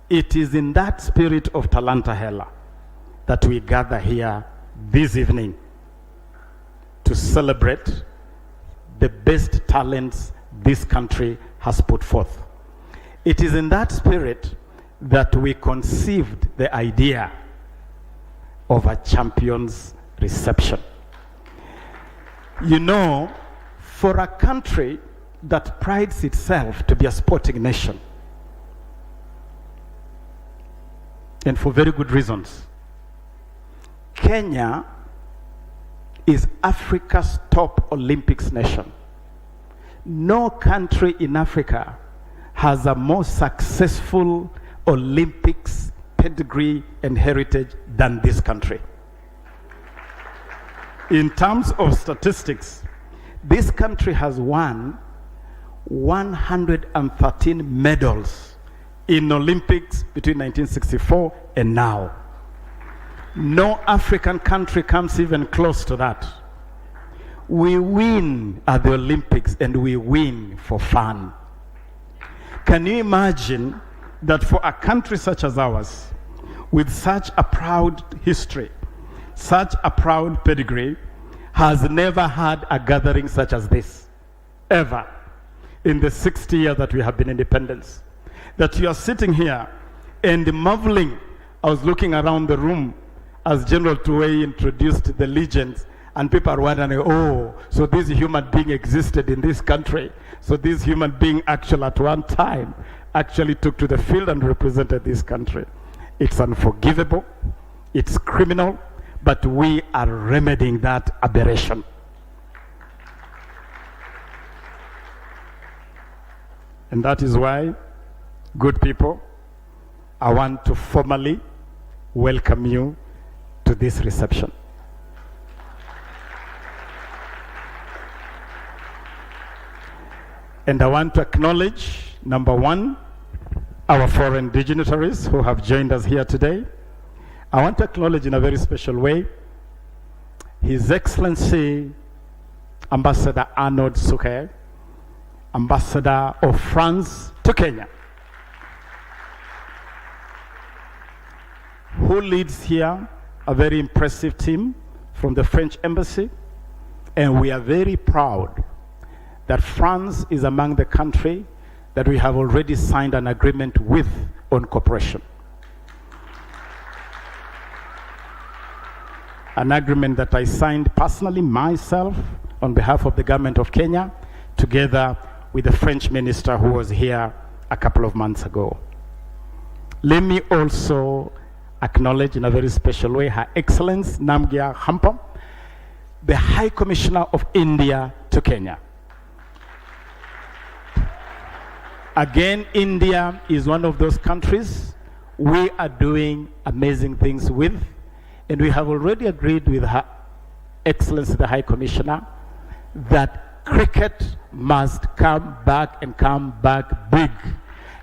it is in that spirit of Talanta Hella that we gather here this evening to celebrate the best talents this country has put forth. It is in that spirit that we conceived the idea of a champion's reception. You know, for a country that prides itself to be a sporting nation, and for very good reasons, Kenya is Africa's top Olympics nation. No country in Africa has a more successful Olympics pedigree and heritage than this country. In terms of statistics, this country has won 113 medals in Olympics between 1964 and now. No African country comes even close to that. We win at the Olympics and we win for fun. Can you imagine that for a country such as ours, with such a proud history, such a proud pedigree, has never had a gathering such as this, ever, in the 60 years that we have been independent? That you are sitting here and marveling. I was looking around the room as General Tuwei introduced the legends, and people are wondering, oh, so this human being existed in this country. So this human being actually at one time actually took to the field and represented this country. It's unforgivable, it's criminal, but we are remedying that aberration. And that is why, good people, I want to formally welcome you to this reception. And I want to acknowledge, number one, our foreign dignitaries who have joined us here today. I want to acknowledge in a very special way His Excellency Ambassador Arnold Suke, Ambassador of France to Kenya, who leads here a very impressive team from the French Embassy. And we are very proud that France is among the country that we have already signed an agreement with on cooperation. An agreement that I signed personally myself on behalf of the government of Kenya, together with the French minister who was here a couple of months ago. Let me also acknowledge in a very special way Her Excellency Namgyal Khampam, the High Commissioner of India to Kenya. Again, India is one of those countries we are doing amazing things with, and we have already agreed with Her Excellency the High Commissioner that cricket must come back and come back big.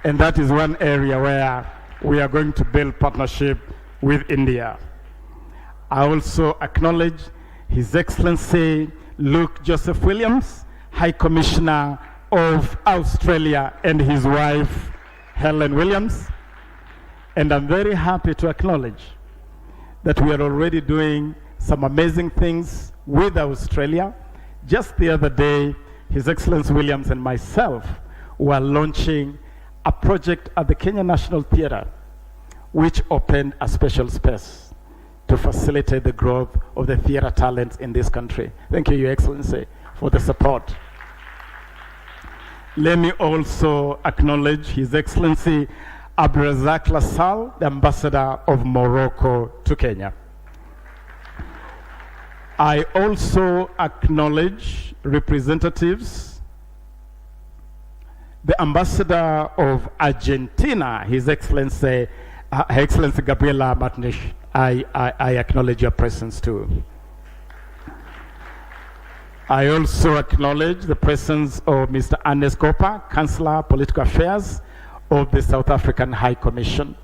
And that is one area where we are going to build partnership with India. I also acknowledge His Excellency Luke Joseph Williams, High Commissioner of Australia, and his wife Helen Williams. And I'm very happy to acknowledge that we are already doing some amazing things with Australia. Just the other day, His Excellency Williams and myself were launching a project at the Kenya National Theatre, which opened a special space to facilitate the growth of the theatre talents in this country. Thank you, Your Excellency, for the support. Let me also acknowledge His Excellency Abdrazak Lasal, the Ambassador of Morocco to Kenya. I also acknowledge representatives, the Ambassador of Argentina, His Excellency, Her Excellency Gabriela Martinez. I acknowledge your presence too. I also acknowledge the presence of Mr. Ernest Kopa, Chancellor, Political Affairs of the South African High Commission.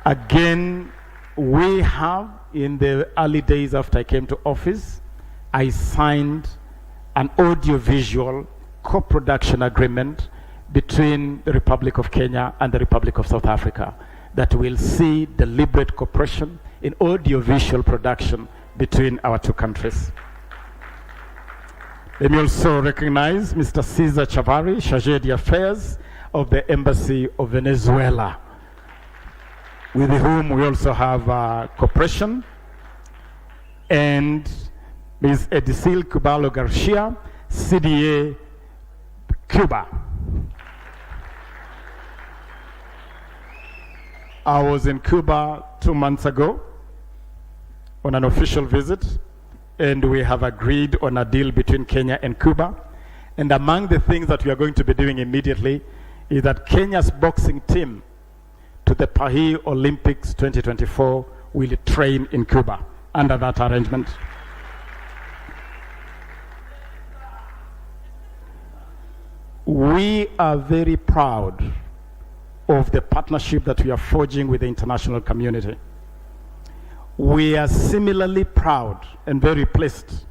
Again, we have, in the early days after I came to office, I signed an audiovisual co-production agreement between the Republic of Kenya and the Republic of South Africa that will see deliberate cooperation in audiovisual production between our two countries. Let me also recognize Mr. Cesar Chavari, Charge d'Affaires of the Embassy of Venezuela, with whom we also have cooperation, and Ms. Edicil Cubalo Garcia, CDA, Cuba. I was in Cuba 2 months ago on an official visit, and we have agreed on a deal between Kenya and Cuba. And among the things that we are going to be doing immediately is that Kenya's boxing team to the Paris Olympics 2024 will train in Cuba under that arrangement. We are very proud of the partnership that we are forging with the international community. We are similarly proud and very pleased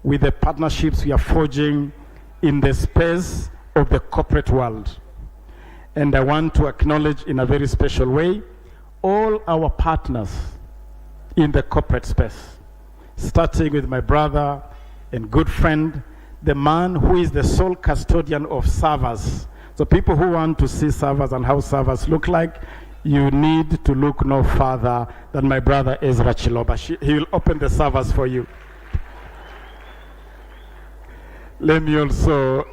with the partnerships we are forging in the space of the corporate world. And I want to acknowledge in a very special way all our partners in the corporate space, starting with my brother and good friend, the man who is the sole custodian of servers. So people who want to see servers and how servers look like, you need to look no further than my brother Ezra Chiloba. He will open the servers for you. Let me also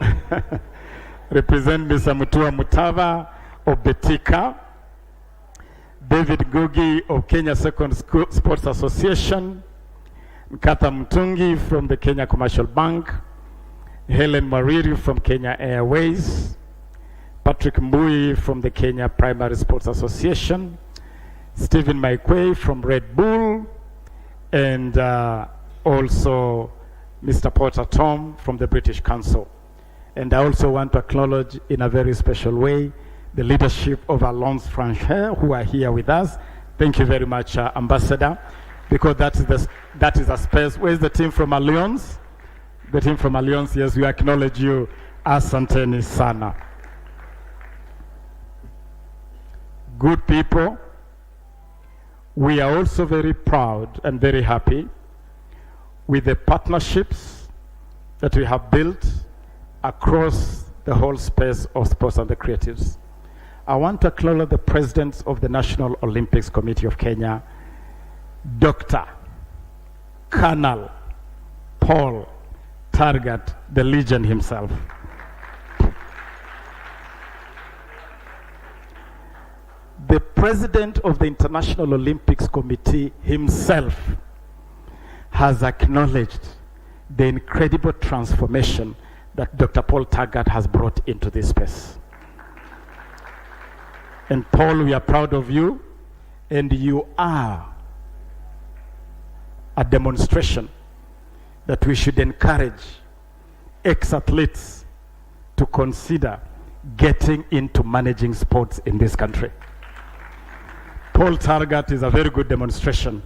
represent Mr. Mutua Mutava of Betika, David Gugi of Kenya Second Sports Association, Nkata Mtungi from the Kenya Commercial Bank, Helen Mariri from Kenya Airways, Patrick Mbui from the Kenya Primary Sports Association, Stephen Maikwe from Red Bull, and also Mr. Porter Tom from the British Council. And I also want to acknowledge in a very special way the leadership of Alliance Francaise who are here with us. Thank you very much, Ambassador, because that is a space. Where's the team from Alliance? The team from Alliance, yes, we acknowledge you. Asanteni sana. Good people, we are also very proud and very happy with the partnerships that we have built across the whole space of sports and the creatives. I want to acknowledge the President of the National Olympics Committee of Kenya, Dr. Colonel Paul Targat, the legend himself. The President of the International Olympics Committee himself has acknowledged the incredible transformation that Dr. Paul Taggart has brought into this space. And Paul, we are proud of you, and you are a demonstration that we should encourage ex-athletes to consider getting into managing sports in this country. Paul Targat is a very good demonstration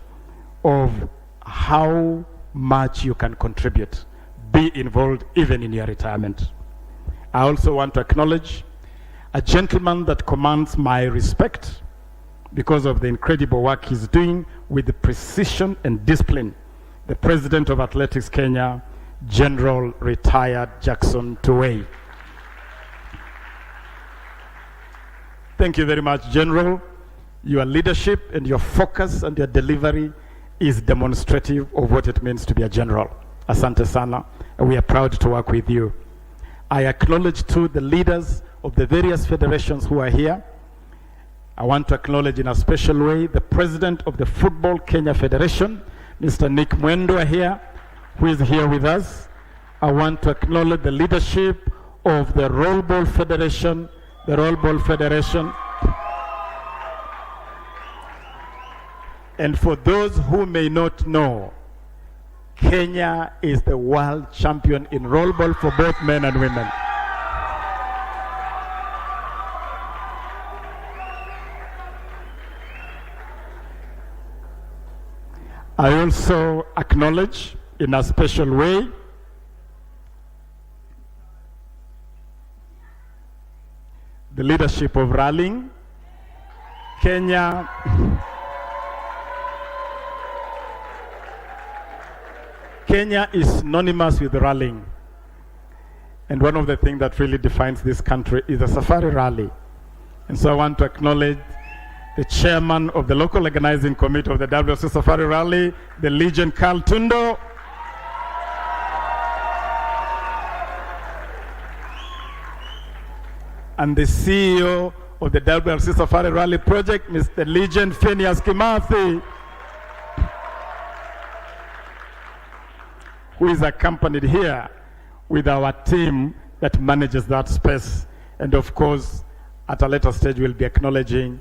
of how much you can contribute, be involved even in your retirement. I also want to acknowledge a gentleman that commands my respect because of the incredible work he's doing with the precision and discipline, the President of Athletics Kenya, General Retired Jackson Tuwei. Thank you very much, General. Your leadership and your focus and your delivery is demonstrative of what it means to be a general. Asante sana, and we are proud to work with you. I acknowledge too the leaders of the various federations who are here. I want to acknowledge in a special way the President of the Football Kenya Federation, Mr. Nick Mwendo here, who is here with us. I want to acknowledge the leadership of the Rollball Federation, And for those who may not know, Kenya is the world champion in rollball for both men and women. I also acknowledge in a special way the leadership of rallying Kenya. Kenya is synonymous with rallying. And one of the things that really defines this country is the Safari Rally. And so I want to acknowledge the chairman of the local organizing committee of the WC Safari Rally, the Legion Carl Tundo. And the CEO of the WLC Safari Rally Project, Mr. Legion Phineas Kimathi, who is accompanied here with our team that manages that space. And of course, at a later stage, we'll be acknowledging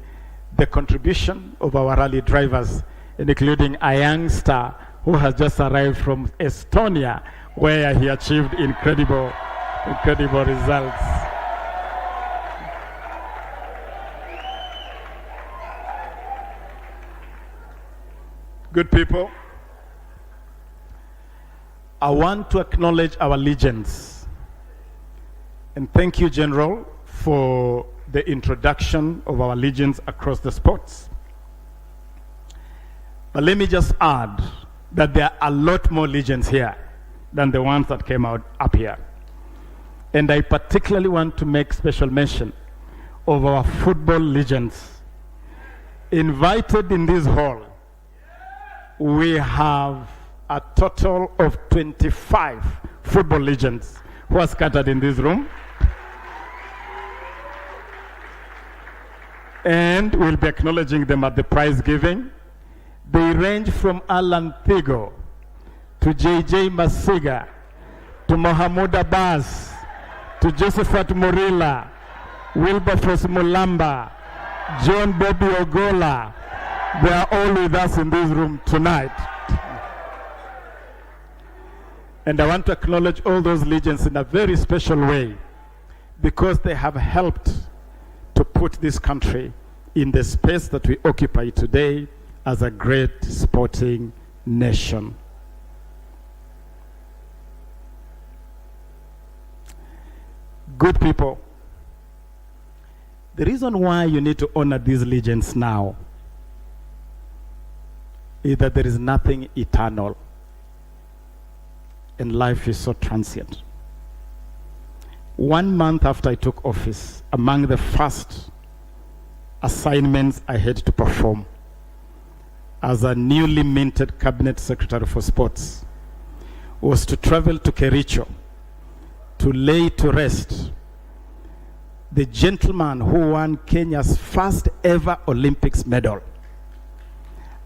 the contribution of our rally drivers, including a youngster who has just arrived from Estonia, where he achieved incredible results. Good people, I want to acknowledge our legions. And thank you, General, for the introduction of our legions across the sports. But let me just add that there are a lot more legions here than the ones that came out up here. And I particularly want to make special mention of our football legions. Invited in this hall, we have a total of 25 football legends who are scattered in this room. And we'll be acknowledging them at the prize giving. They range from Alan Thigo to JJ Masiga to Mohamed Abbas to Josephat Murila, Wilberforce Mulamba, John Bobby Ogola. They are all with us in this room tonight. And I want to acknowledge all those legions in a very special way because they have helped to put this country in the space that we occupy today as a great sporting nation. Good people, the reason why you need to honor these legions now is that there is nothing eternal and life is so transient. 1 month after I took office, among the first assignments I had to perform as a newly minted cabinet secretary for sports was to travel to Kericho to lay to rest the gentleman who won Kenya's first ever Olympics medal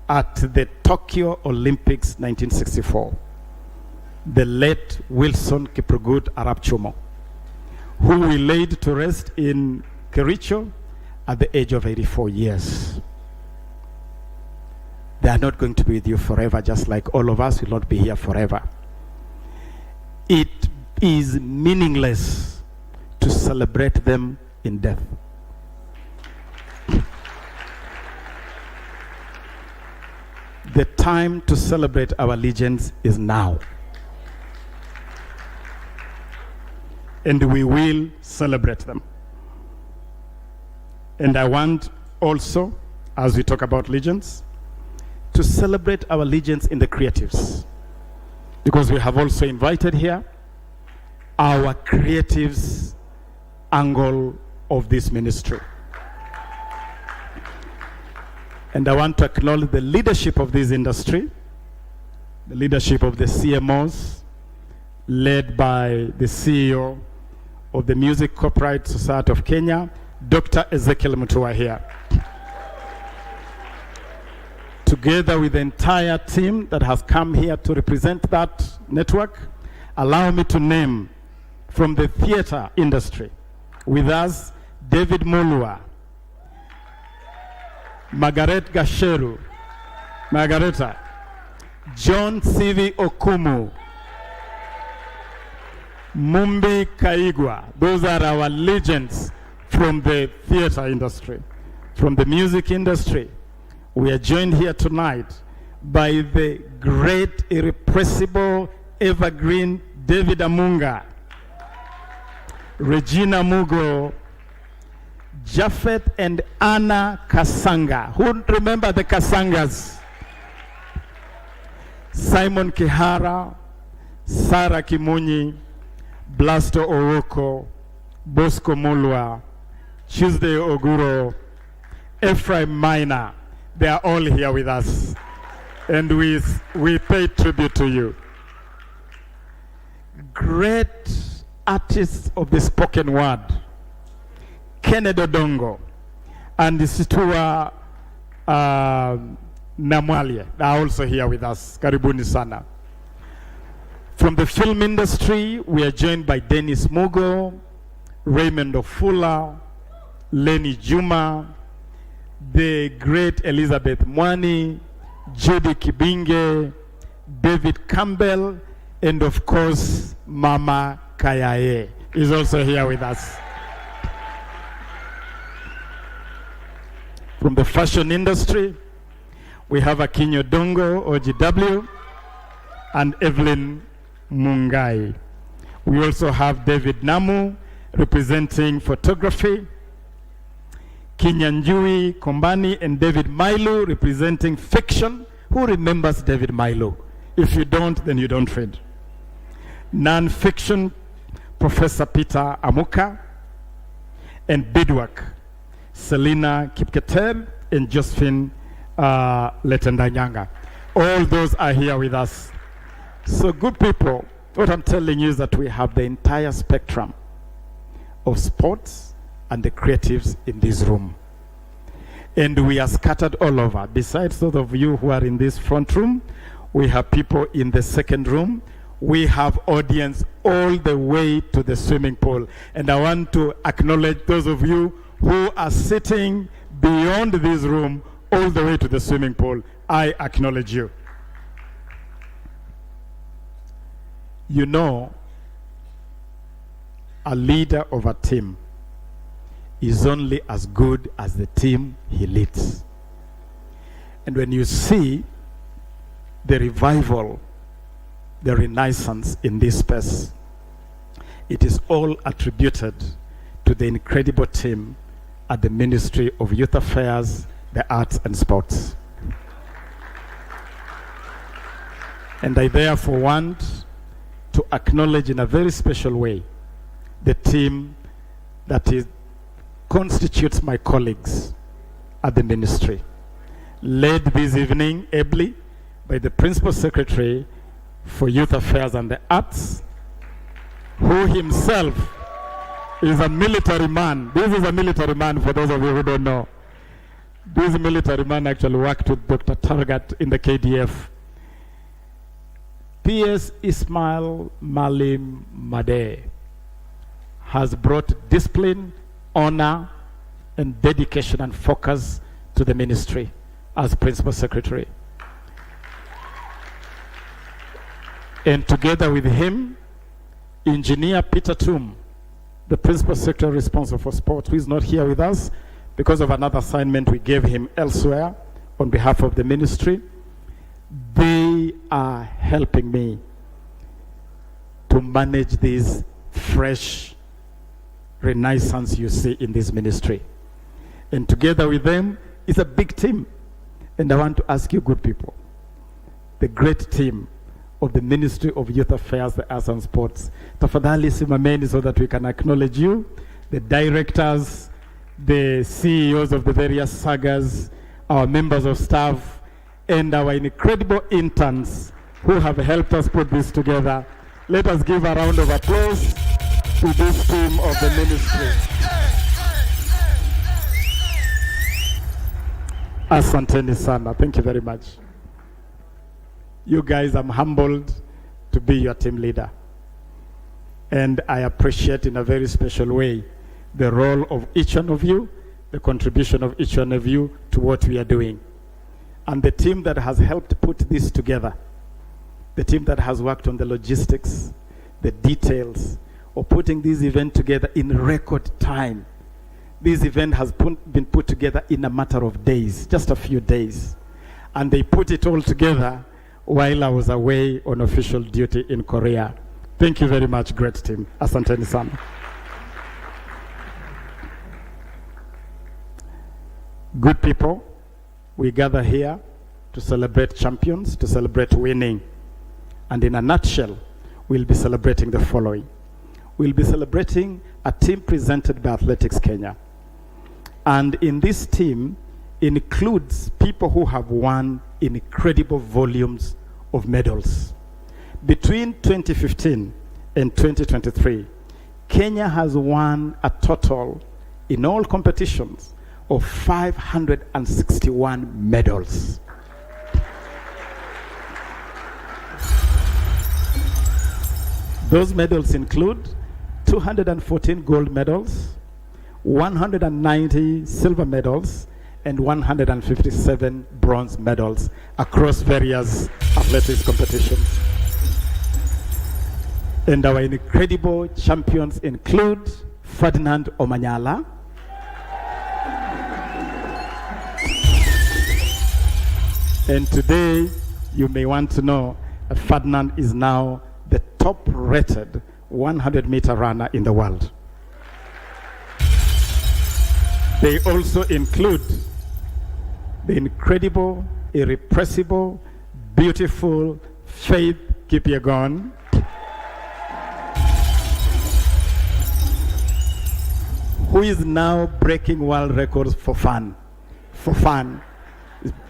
at the Tokyo Olympics 1964, the late Wilson Kiprugut Arap Chumo, who we laid to rest in Kericho at the age of 84 years. They are not going to be with you forever, just like all of us will not be here forever. It is meaningless to celebrate them in death. The time to celebrate our legends is now. And we will celebrate them. And I want also, as we talk about legends, to celebrate our legends in the creatives. Because we have also invited here our creatives angle of this ministry. And I want to acknowledge the leadership of this industry, the leadership of the CMOs, led by the CEO of the Music Copyright Society of Kenya, Dr. Ezekiel Mutua here. Together with the entire team that has come here to represent that network, allow me to name from the theater industry with us, David Mulwa, Margaret Gasheru, Margareta, John Sivi Okumu, Mumbi Kaigwa. Those are our legends from the theater industry, from the music industry. We are joined here tonight by the great, irrepressible, evergreen David Amunga, Regina Mugo, Japhet and Anna Kasanga. Who remember the Kasangas? Simon Kihara, Sarah Kimunyi, Blasto Oroko, Bosco Mulwa, Tuesday Oguro, Ephraim Minor. They are all here with us. And we pay tribute to you. Great artists of the spoken word, Kennedy Odongo and Situa Namwalie are also here with us. Karibuni sana. From the film industry, we are joined by Dennis Mugo, Raymond Ofula, Lenny Juma, the great Elizabeth Mwani, Judy Kibinge, David Campbell, and of course, Mama Kayaye is also here with us. From the fashion industry, we have Akinyo Dongo, OGW, and Evelyn Mungai. We also have David Namu, representing photography, Kenyan Kombani, and David Mailu, representing fiction. Who remembers David Mailu? If you don't, then you don't read. Non-fiction, Professor Peter Amuka, and beadwork, Selina Kipketer and Josephine Letendanyanga. All those are here with us. So good people, what I'm telling you is that we have the entire spectrum of sports and the creatives in this room. And we are scattered all over. Besides those of you who are in this front room, we have people in the second room. We have audience all the way to the swimming pool. And I want to acknowledge those of you who are sitting beyond this room all the way to the swimming pool. I acknowledge you. You know, a leader of a team is only as good as the team he leads. And when you see the revival, the renaissance in this space, it is all attributed to the incredible team at the Ministry of Youth Affairs, the Arts and Sports. And I therefore want to acknowledge in a very special way the team that constitutes my colleagues at the ministry, led this evening ably by the Principal Secretary for Youth Affairs and the Arts, who himself is a military man. This is a military man, for those of you who don't know. This military man actually worked with Dr. Targat in the KDF. P.S. Ismail Malim Made has brought discipline, honor, and dedication and focus to the ministry as Principal Secretary. And together with him, Engineer Peter Tum, the Principal Secretary responsible for sports, who is not here with us because of another assignment we gave him elsewhere on behalf of the ministry. They are helping me to manage this fresh renaissance you see in this ministry. And together with them is a big team. And I want to ask you, good people, the great team of the Ministry of Youth Affairs, the Arts and Sports, tafadhali simameni so that we can acknowledge you, the directors, the CEOs of the various sagas, our members of staff, and our incredible interns who have helped us put this together. Let us give a round of applause to this team of the ministry. Asanteni sana. Thank you very much. You guys, I'm humbled to be your team leader. And I appreciate in a very special way the role of each one of you, the contribution of each one of you to what we are doing. And the team that has helped put this together, the team that has worked on the logistics, the details of putting this event together in record time. This event has been put together in a matter of days, just a few days. and they put it all together while I was away on official duty in Korea. Thank you very much, great team. Asanteni sana. Good people, we gather here to celebrate champions, to celebrate winning. And in a nutshell, we'll be celebrating the following. We'll be celebrating a team presented by Athletics Kenya. And in this team includes people who have won incredible volumes of medals. Between 2015 and 2023, Kenya has won a total in all competitions of 561 medals. Those medals include 214 gold medals, 190 silver medals, and 157 bronze medals across various athletics competitions. And our incredible champions include Ferdinand Omanyala, and today you may want to know that Ferdinand is now the top-rated 100-meter runner in the world. They also include the incredible, irrepressible, beautiful Faith Kipyegon, who is now breaking world records for fun. For fun.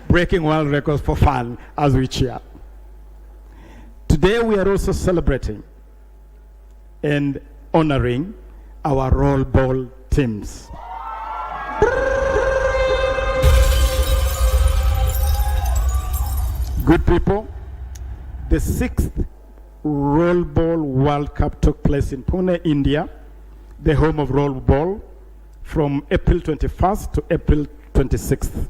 Breaking world records for fun as we cheer. Today we are also celebrating and honoring our roll ball teams. Good people, the 6th Roll Ball World Cup took place in Pune, India, the home of roll ball, from April 21st to April 26th.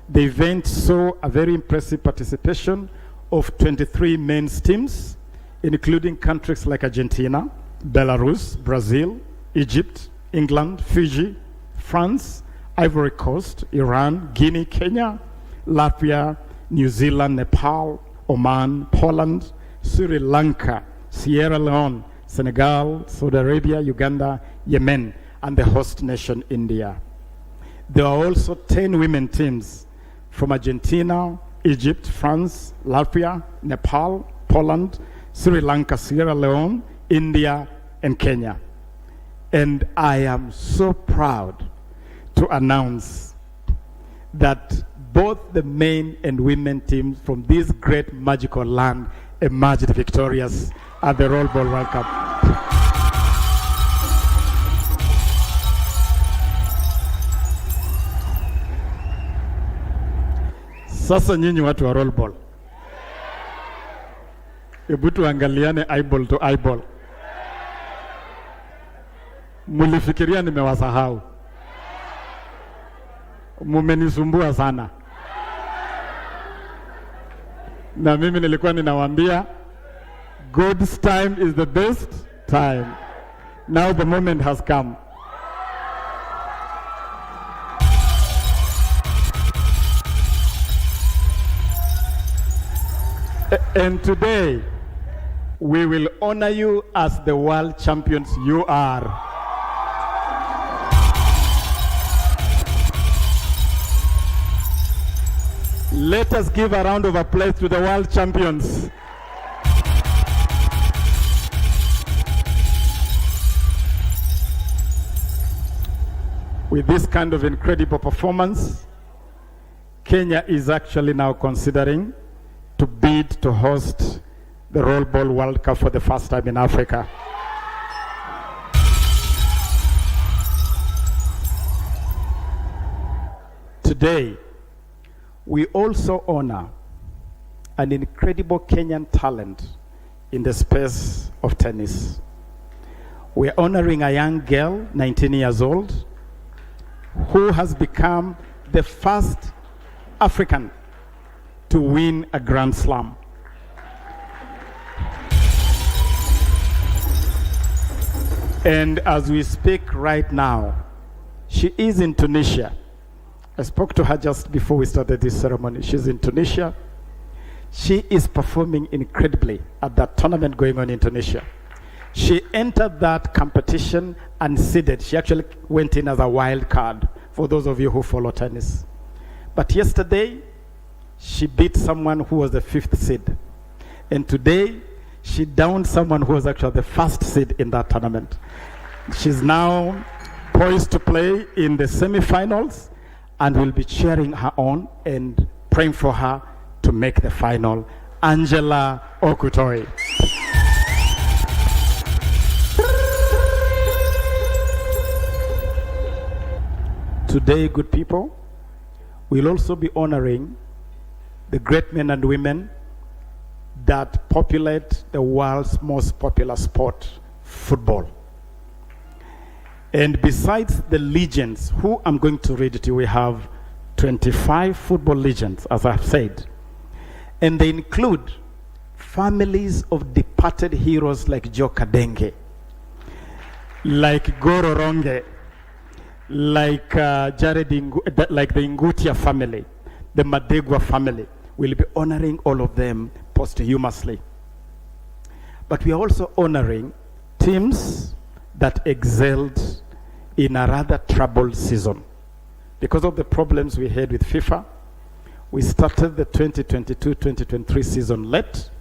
The event saw a very impressive participation of 23 men's teams, including countries like Argentina, Belarus, Brazil, Egypt, England, Fiji, France, Ivory Coast, Iran, Guinea, Kenya, Latvia, New Zealand, Nepal, Oman, Poland, Sri Lanka, Sierra Leone, Senegal, Saudi Arabia, Uganda, Yemen, and the host nation, India. There are also 10 women teams from Argentina, Egypt, France, Latvia, Nepal, Poland, Sri Lanka, Sierra Leone, India, and Kenya. And I am so proud to announce that both the men and women teams from this great magical land emerged victorious at the Roll Ball World Cup. Sasa nyinyi watu wa roll ball, hebu tuangaliane eyeball to eyeball. Mulifikiria nimewasahau? Mumenisumbua sana. Na mimi nilikuwa ninawaambia God's time is the best time. Now the moment has come. And today, we will honor you as the world champions you are. Let us give a round of applause to the world champions. With this kind of incredible performance, Kenya is actually now considering to bid to host the Roll Ball World Cup for the first time in Africa. Today, we also honor an incredible Kenyan talent in the space of tennis. We're honoring a young girl, 19 years old, who has become the first African to win a Grand Slam. And as we speak right now, she is in Tunisia I spoke to her just before we started this ceremony. She's in Tunisia. She is performing incredibly at that tournament going on in Tunisia. She entered that competition unseeded. She actually went in as a wild card, for those of you who follow tennis. But yesterday, she beat someone who was the 5th seed. And today, she downed someone who was actually the 1st seed in that tournament. She's now poised to play in the semifinals, and we'll be cheering her on and praying for her to make the final. Angela Okutoi. Today, good people, we'll also be honoring the great men and women that populate the world's most popular sport, football. And besides the legends, who I'm going to read to you, we have 25 football legends, as I've said. And they include families of departed heroes like Joe Kadenge, like Goro Ronge, like like the Ngutia family, the Madegwa family. We'll be honoring all of them posthumously. But we are also honoring teams that excelled in a rather troubled season. Because of the problems we had with FIFA, we started the 2022-2023 season late,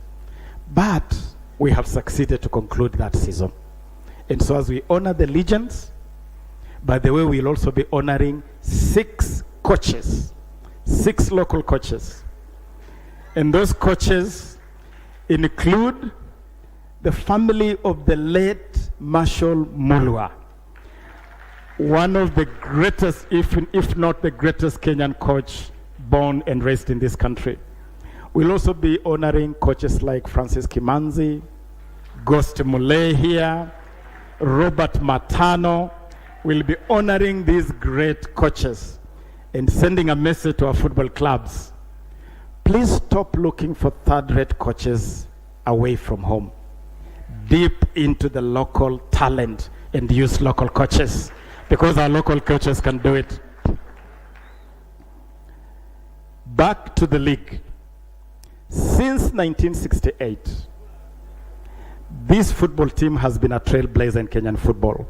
but we have succeeded to conclude that season. And so as we honor the legends, by the way, we'll also be honoring 6 coaches, 6 local coaches. And those coaches include the family of the late Marshall Mulwa, one of the greatest, if not the greatest Kenyan coach born and raised in this country. We'll also be honoring coaches like Francis Kimanzi, Ghost Mule here, Robert Matano. We'll be honoring these great coaches and sending a message to our football clubs. Please stop looking for third-rate coaches away from home. Deep into the local talent and use local coaches, because our local coaches can do it. Back to the league. Since 1968, this football team has been a trailblazer in Kenyan football.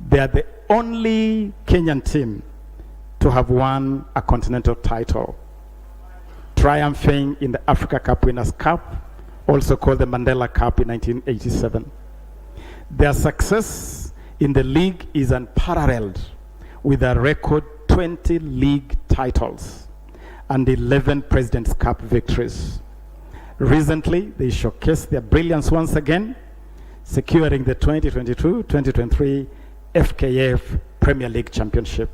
They are the only Kenyan team to have won a continental title, triumphing in the Africa Cup Winners' Cup, also called the Mandela Cup in 1987. Their success in the league is unparalleled, with a record 20 league titles and 11 President's Cup victories. Recently, they showcased their brilliance once again, securing the 2022-2023 FKF Premier League Championship.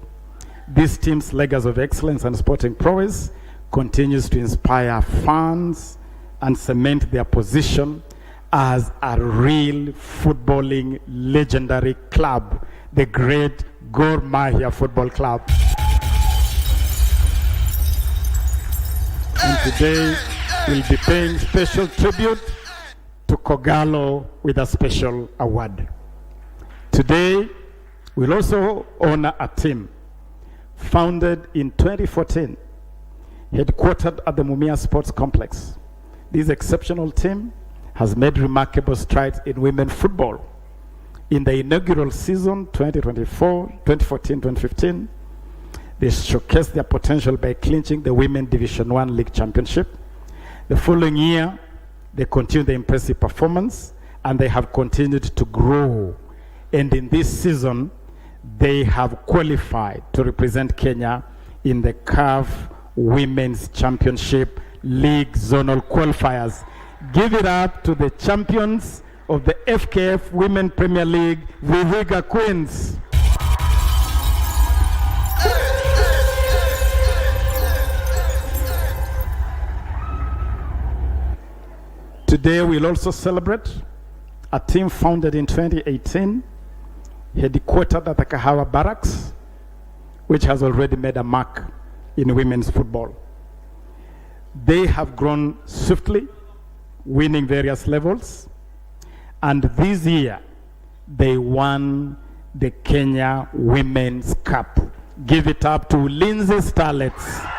This team's legacy of excellence and sporting prowess continues to inspire fans and cement their position as a real footballing legendary club, the great Gor Mahia Football Club. And today we'll be paying special tribute to Kogalo with a special award. Today we'll also honor a team founded in 2014, headquartered at the Mumia Sports Complex. This exceptional team has made remarkable strides in women's football. In the inaugural season 2014-2015, they showcased their potential by clinching the Women Division 1 League Championship. The following year, they continued the impressive performance, and they have continued to grow. And in this season, they have qualified to represent Kenya in the CAF Women's Championship League Zonal Qualifiers. Give it up to the champions of the FKF Women Premier League, Vihiga Queens. Today we'll also celebrate a team founded in 2018, headquartered at the Kahawa Barracks, which has already made a mark in women's football. They have grown swiftly, winning various levels, and this year they won the Kenya Women's Cup Give it up to Lindsay Starlets.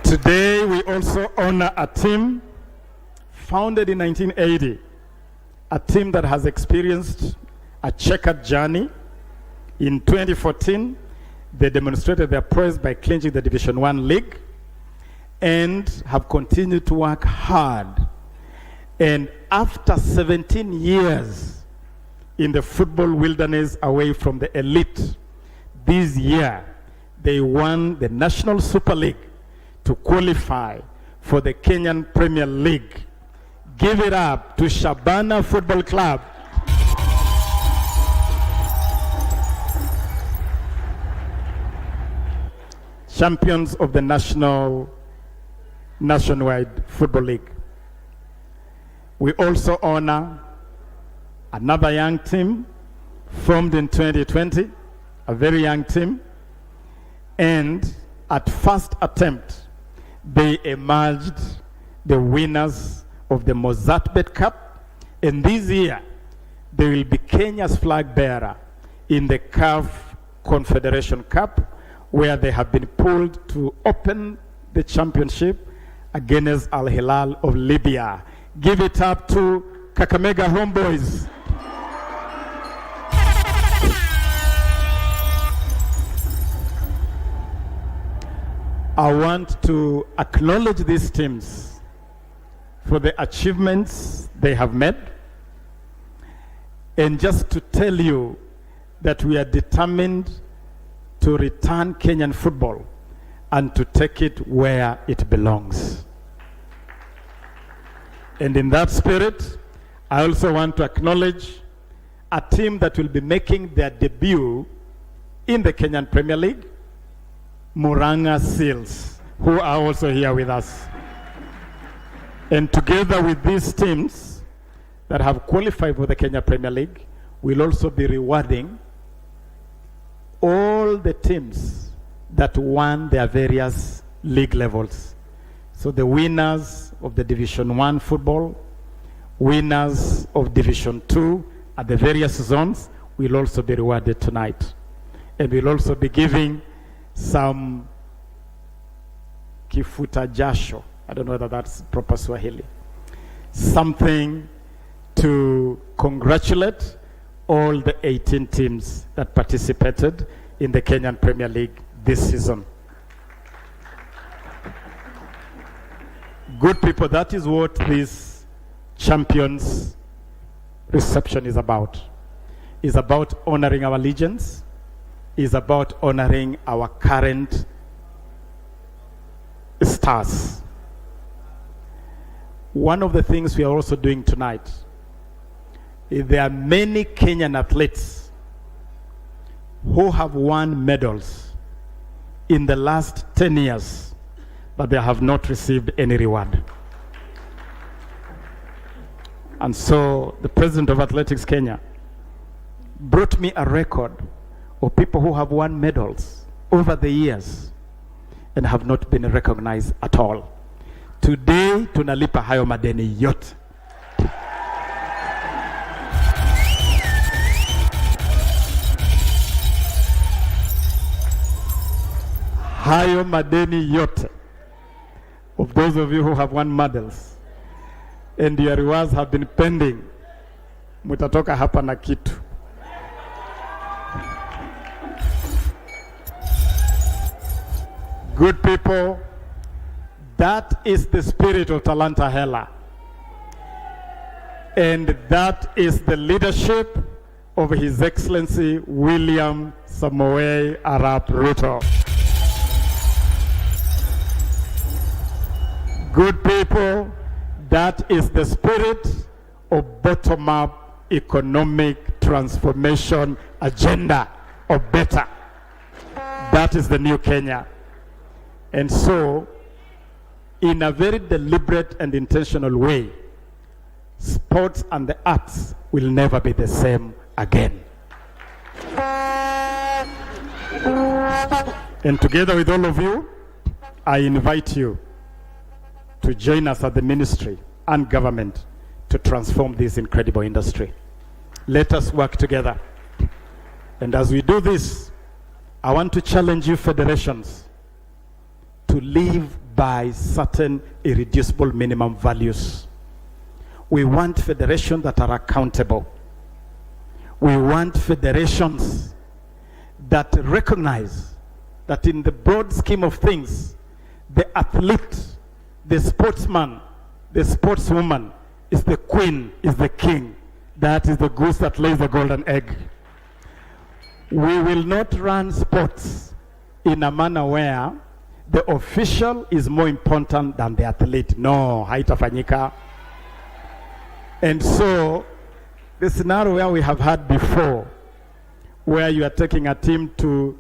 Today, we also honor a team founded in 1980, a team that has experienced a checkered journey. In 2014, they demonstrated their prowess by clinching the Division 1 league and have continued to work hard. And after 17 years in the football wilderness away from the elite, this year they won the National Super League to qualify for the Kenyan Premier League. Give it up to Shabana Football Club. Champions of the Nationwide Football League. We also honor another young team formed in 2020, a very young team, and at first attempt, they emerged the winners of the Mozartbet Cup, and this year they will be Kenya's flag bearer in the CAF Confederation Cup, where they have been pulled to open the championship against Al Hilal of Libya. Give it up to Kakamega Homeboys. I want to acknowledge these teams for the achievements they have made, and just to tell you that we are determined to return Kenyan football and to take it where it belongs. And in that spirit, I also want to acknowledge a team that will be making their debut in the Kenyan Premier League, Muranga Seals, who are also here with us. And together with these teams that have qualified for the Kenya Premier League, we'll also be rewarding all the teams that won their various league levels. So the winners of the Division 1 football, winners of Division 2 at the various zones will also be rewarded tonight. And we'll also be giving some kifuta jasho. I don't know whether that's proper Swahili. Something to congratulate all the 18 teams that participated in the Kenyan Premier League this season. Good people, that is what this champions reception is about. It's about honoring our legends. It's about honoring our current stars. One of the things we are also doing tonight is there are many Kenyan athletes who have won medals in the last 10 years, but they have not received any reward. And so the president of Athletics Kenya brought me a record of people who have won medals over the years and have not been recognized at all. Today, tunalipa hayo madeni yote. Hayo madeni yote of those of you who have won medals and your rewards have been pending, mutatoka hapa na kitu. Good people, that is the spirit of Talanta Hella. And that is the leadership of His Excellency William Samoei Arap Ruto. Good people, that is the spirit of bottom-up economic transformation agenda of better. That is the new Kenya. And so, in a very deliberate and intentional way, sports and the arts will never be the same again. And together with all of you, I invite you to join us at the ministry and government to transform this incredible industry. Let us work together. And as we do this, I want to challenge you federations to live by certain irreducible minimum values. We want federations that are accountable. We want federations that recognize that in the broad scheme of things, the athlete, the sportsman, the sportswoman is the queen, is the king. That is the goose that lays the golden egg. We will not run sports in a manner where the official is more important than the athlete. No, haitafanyika. And so, the scenario where we have had before, where you are taking a team to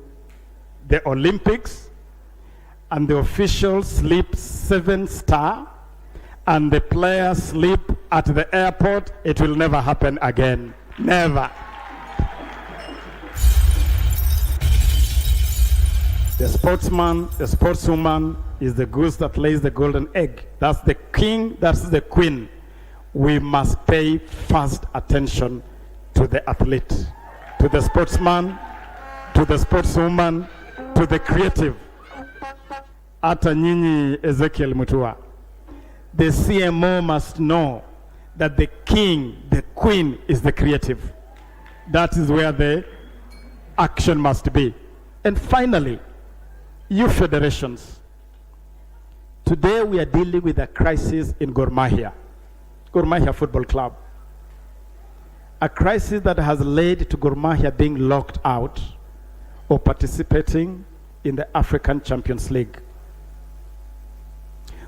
the Olympics, and the officials sleep 7-star, and the players sleep at the airport, it will never happen again. Never. The sportsman, the sportswoman is the goose that lays the golden egg. That's the king, that's the queen. We must pay first attention to the athlete, to the sportsman, to the sportswoman, to the creative. Ata nyinyi Ezekiel Mutua. The CMO must know that the king, the queen is the creative. That is where the action must be. And finally, you federations. Today we are dealing with a crisis in Gor Mahia Football Club. A crisis that has led to Gor Mahia being locked out of participating in the African Champions League.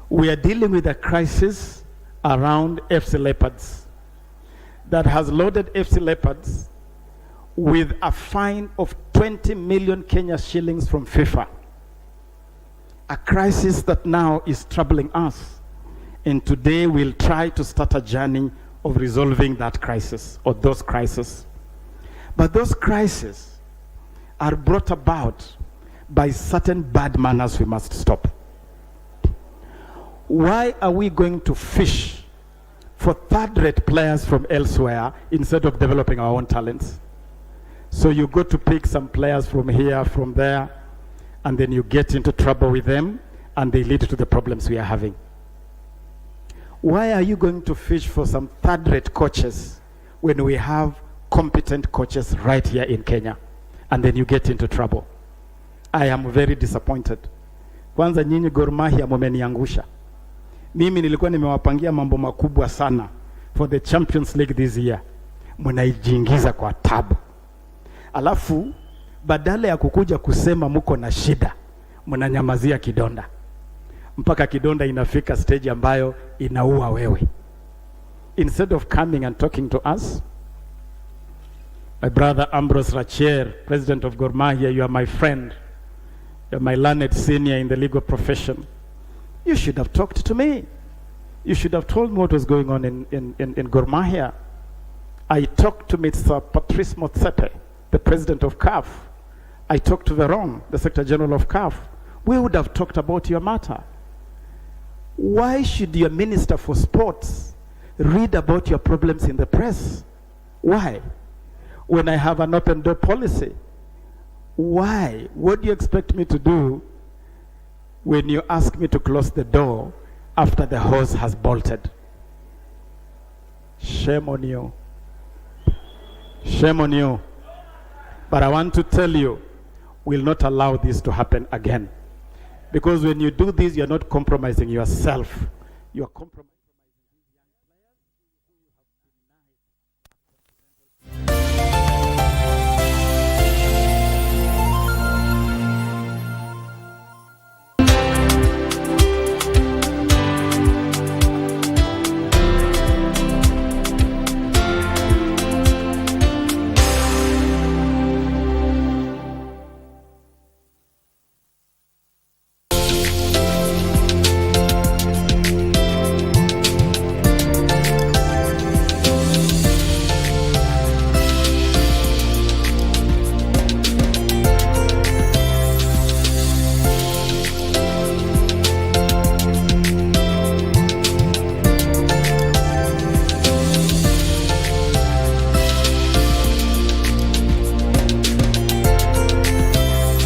We are dealing with a crisis around FC Leopards that has loaded FC Leopards with a fine of 20 million Kenya shillings from FIFA. A crisis that now is troubling us. And today we'll try to start a journey of resolving that crisis or those crises. But those crises are brought about by certain bad manners we must stop. Why are we going to fish for third-rate players from elsewhere instead of developing our own talents? So you go to pick some players from here, from there, and then you get into trouble with them, and they lead to the problems we are having. Why are you going to fish for some third-rate coaches when we have competent coaches right here in Kenya? And then you get into trouble. I am very disappointed. Kwanza nyinyi Gor Mahia mumeniangusha. Mimi nilikuwa nimewapangia mambo makubwa sana for the Champions League this year. Mnaijiingiza kwa tabu. Alafu badala ya kukuja kusema muko na shida, mnanyamazia kidonda. Mpaka kidonda inafika stage ambayo inaua wewe. Instead of coming and talking to us, my brother Ambrose Rachier, president of Gor Mahia, you are my friend. You are my learned senior in the legal profession. You should have talked to me. You should have told me what was going on in Gor Mahia. I talked to Mr. Patrice Motsepe, the president of CAF. I talked to Veron, the Secretary General of CAF. We would have talked about your matter. Why should your Minister for Sports read about your problems in the press? Why? When I have an open door policy. Why? What do you expect me to do when you ask me to close the door after the horse has bolted? Shame on you. Shame on you. But I want to tell you, we'll not allow this to happen again. Because when you do this, you're not compromising yourself. You're compromising.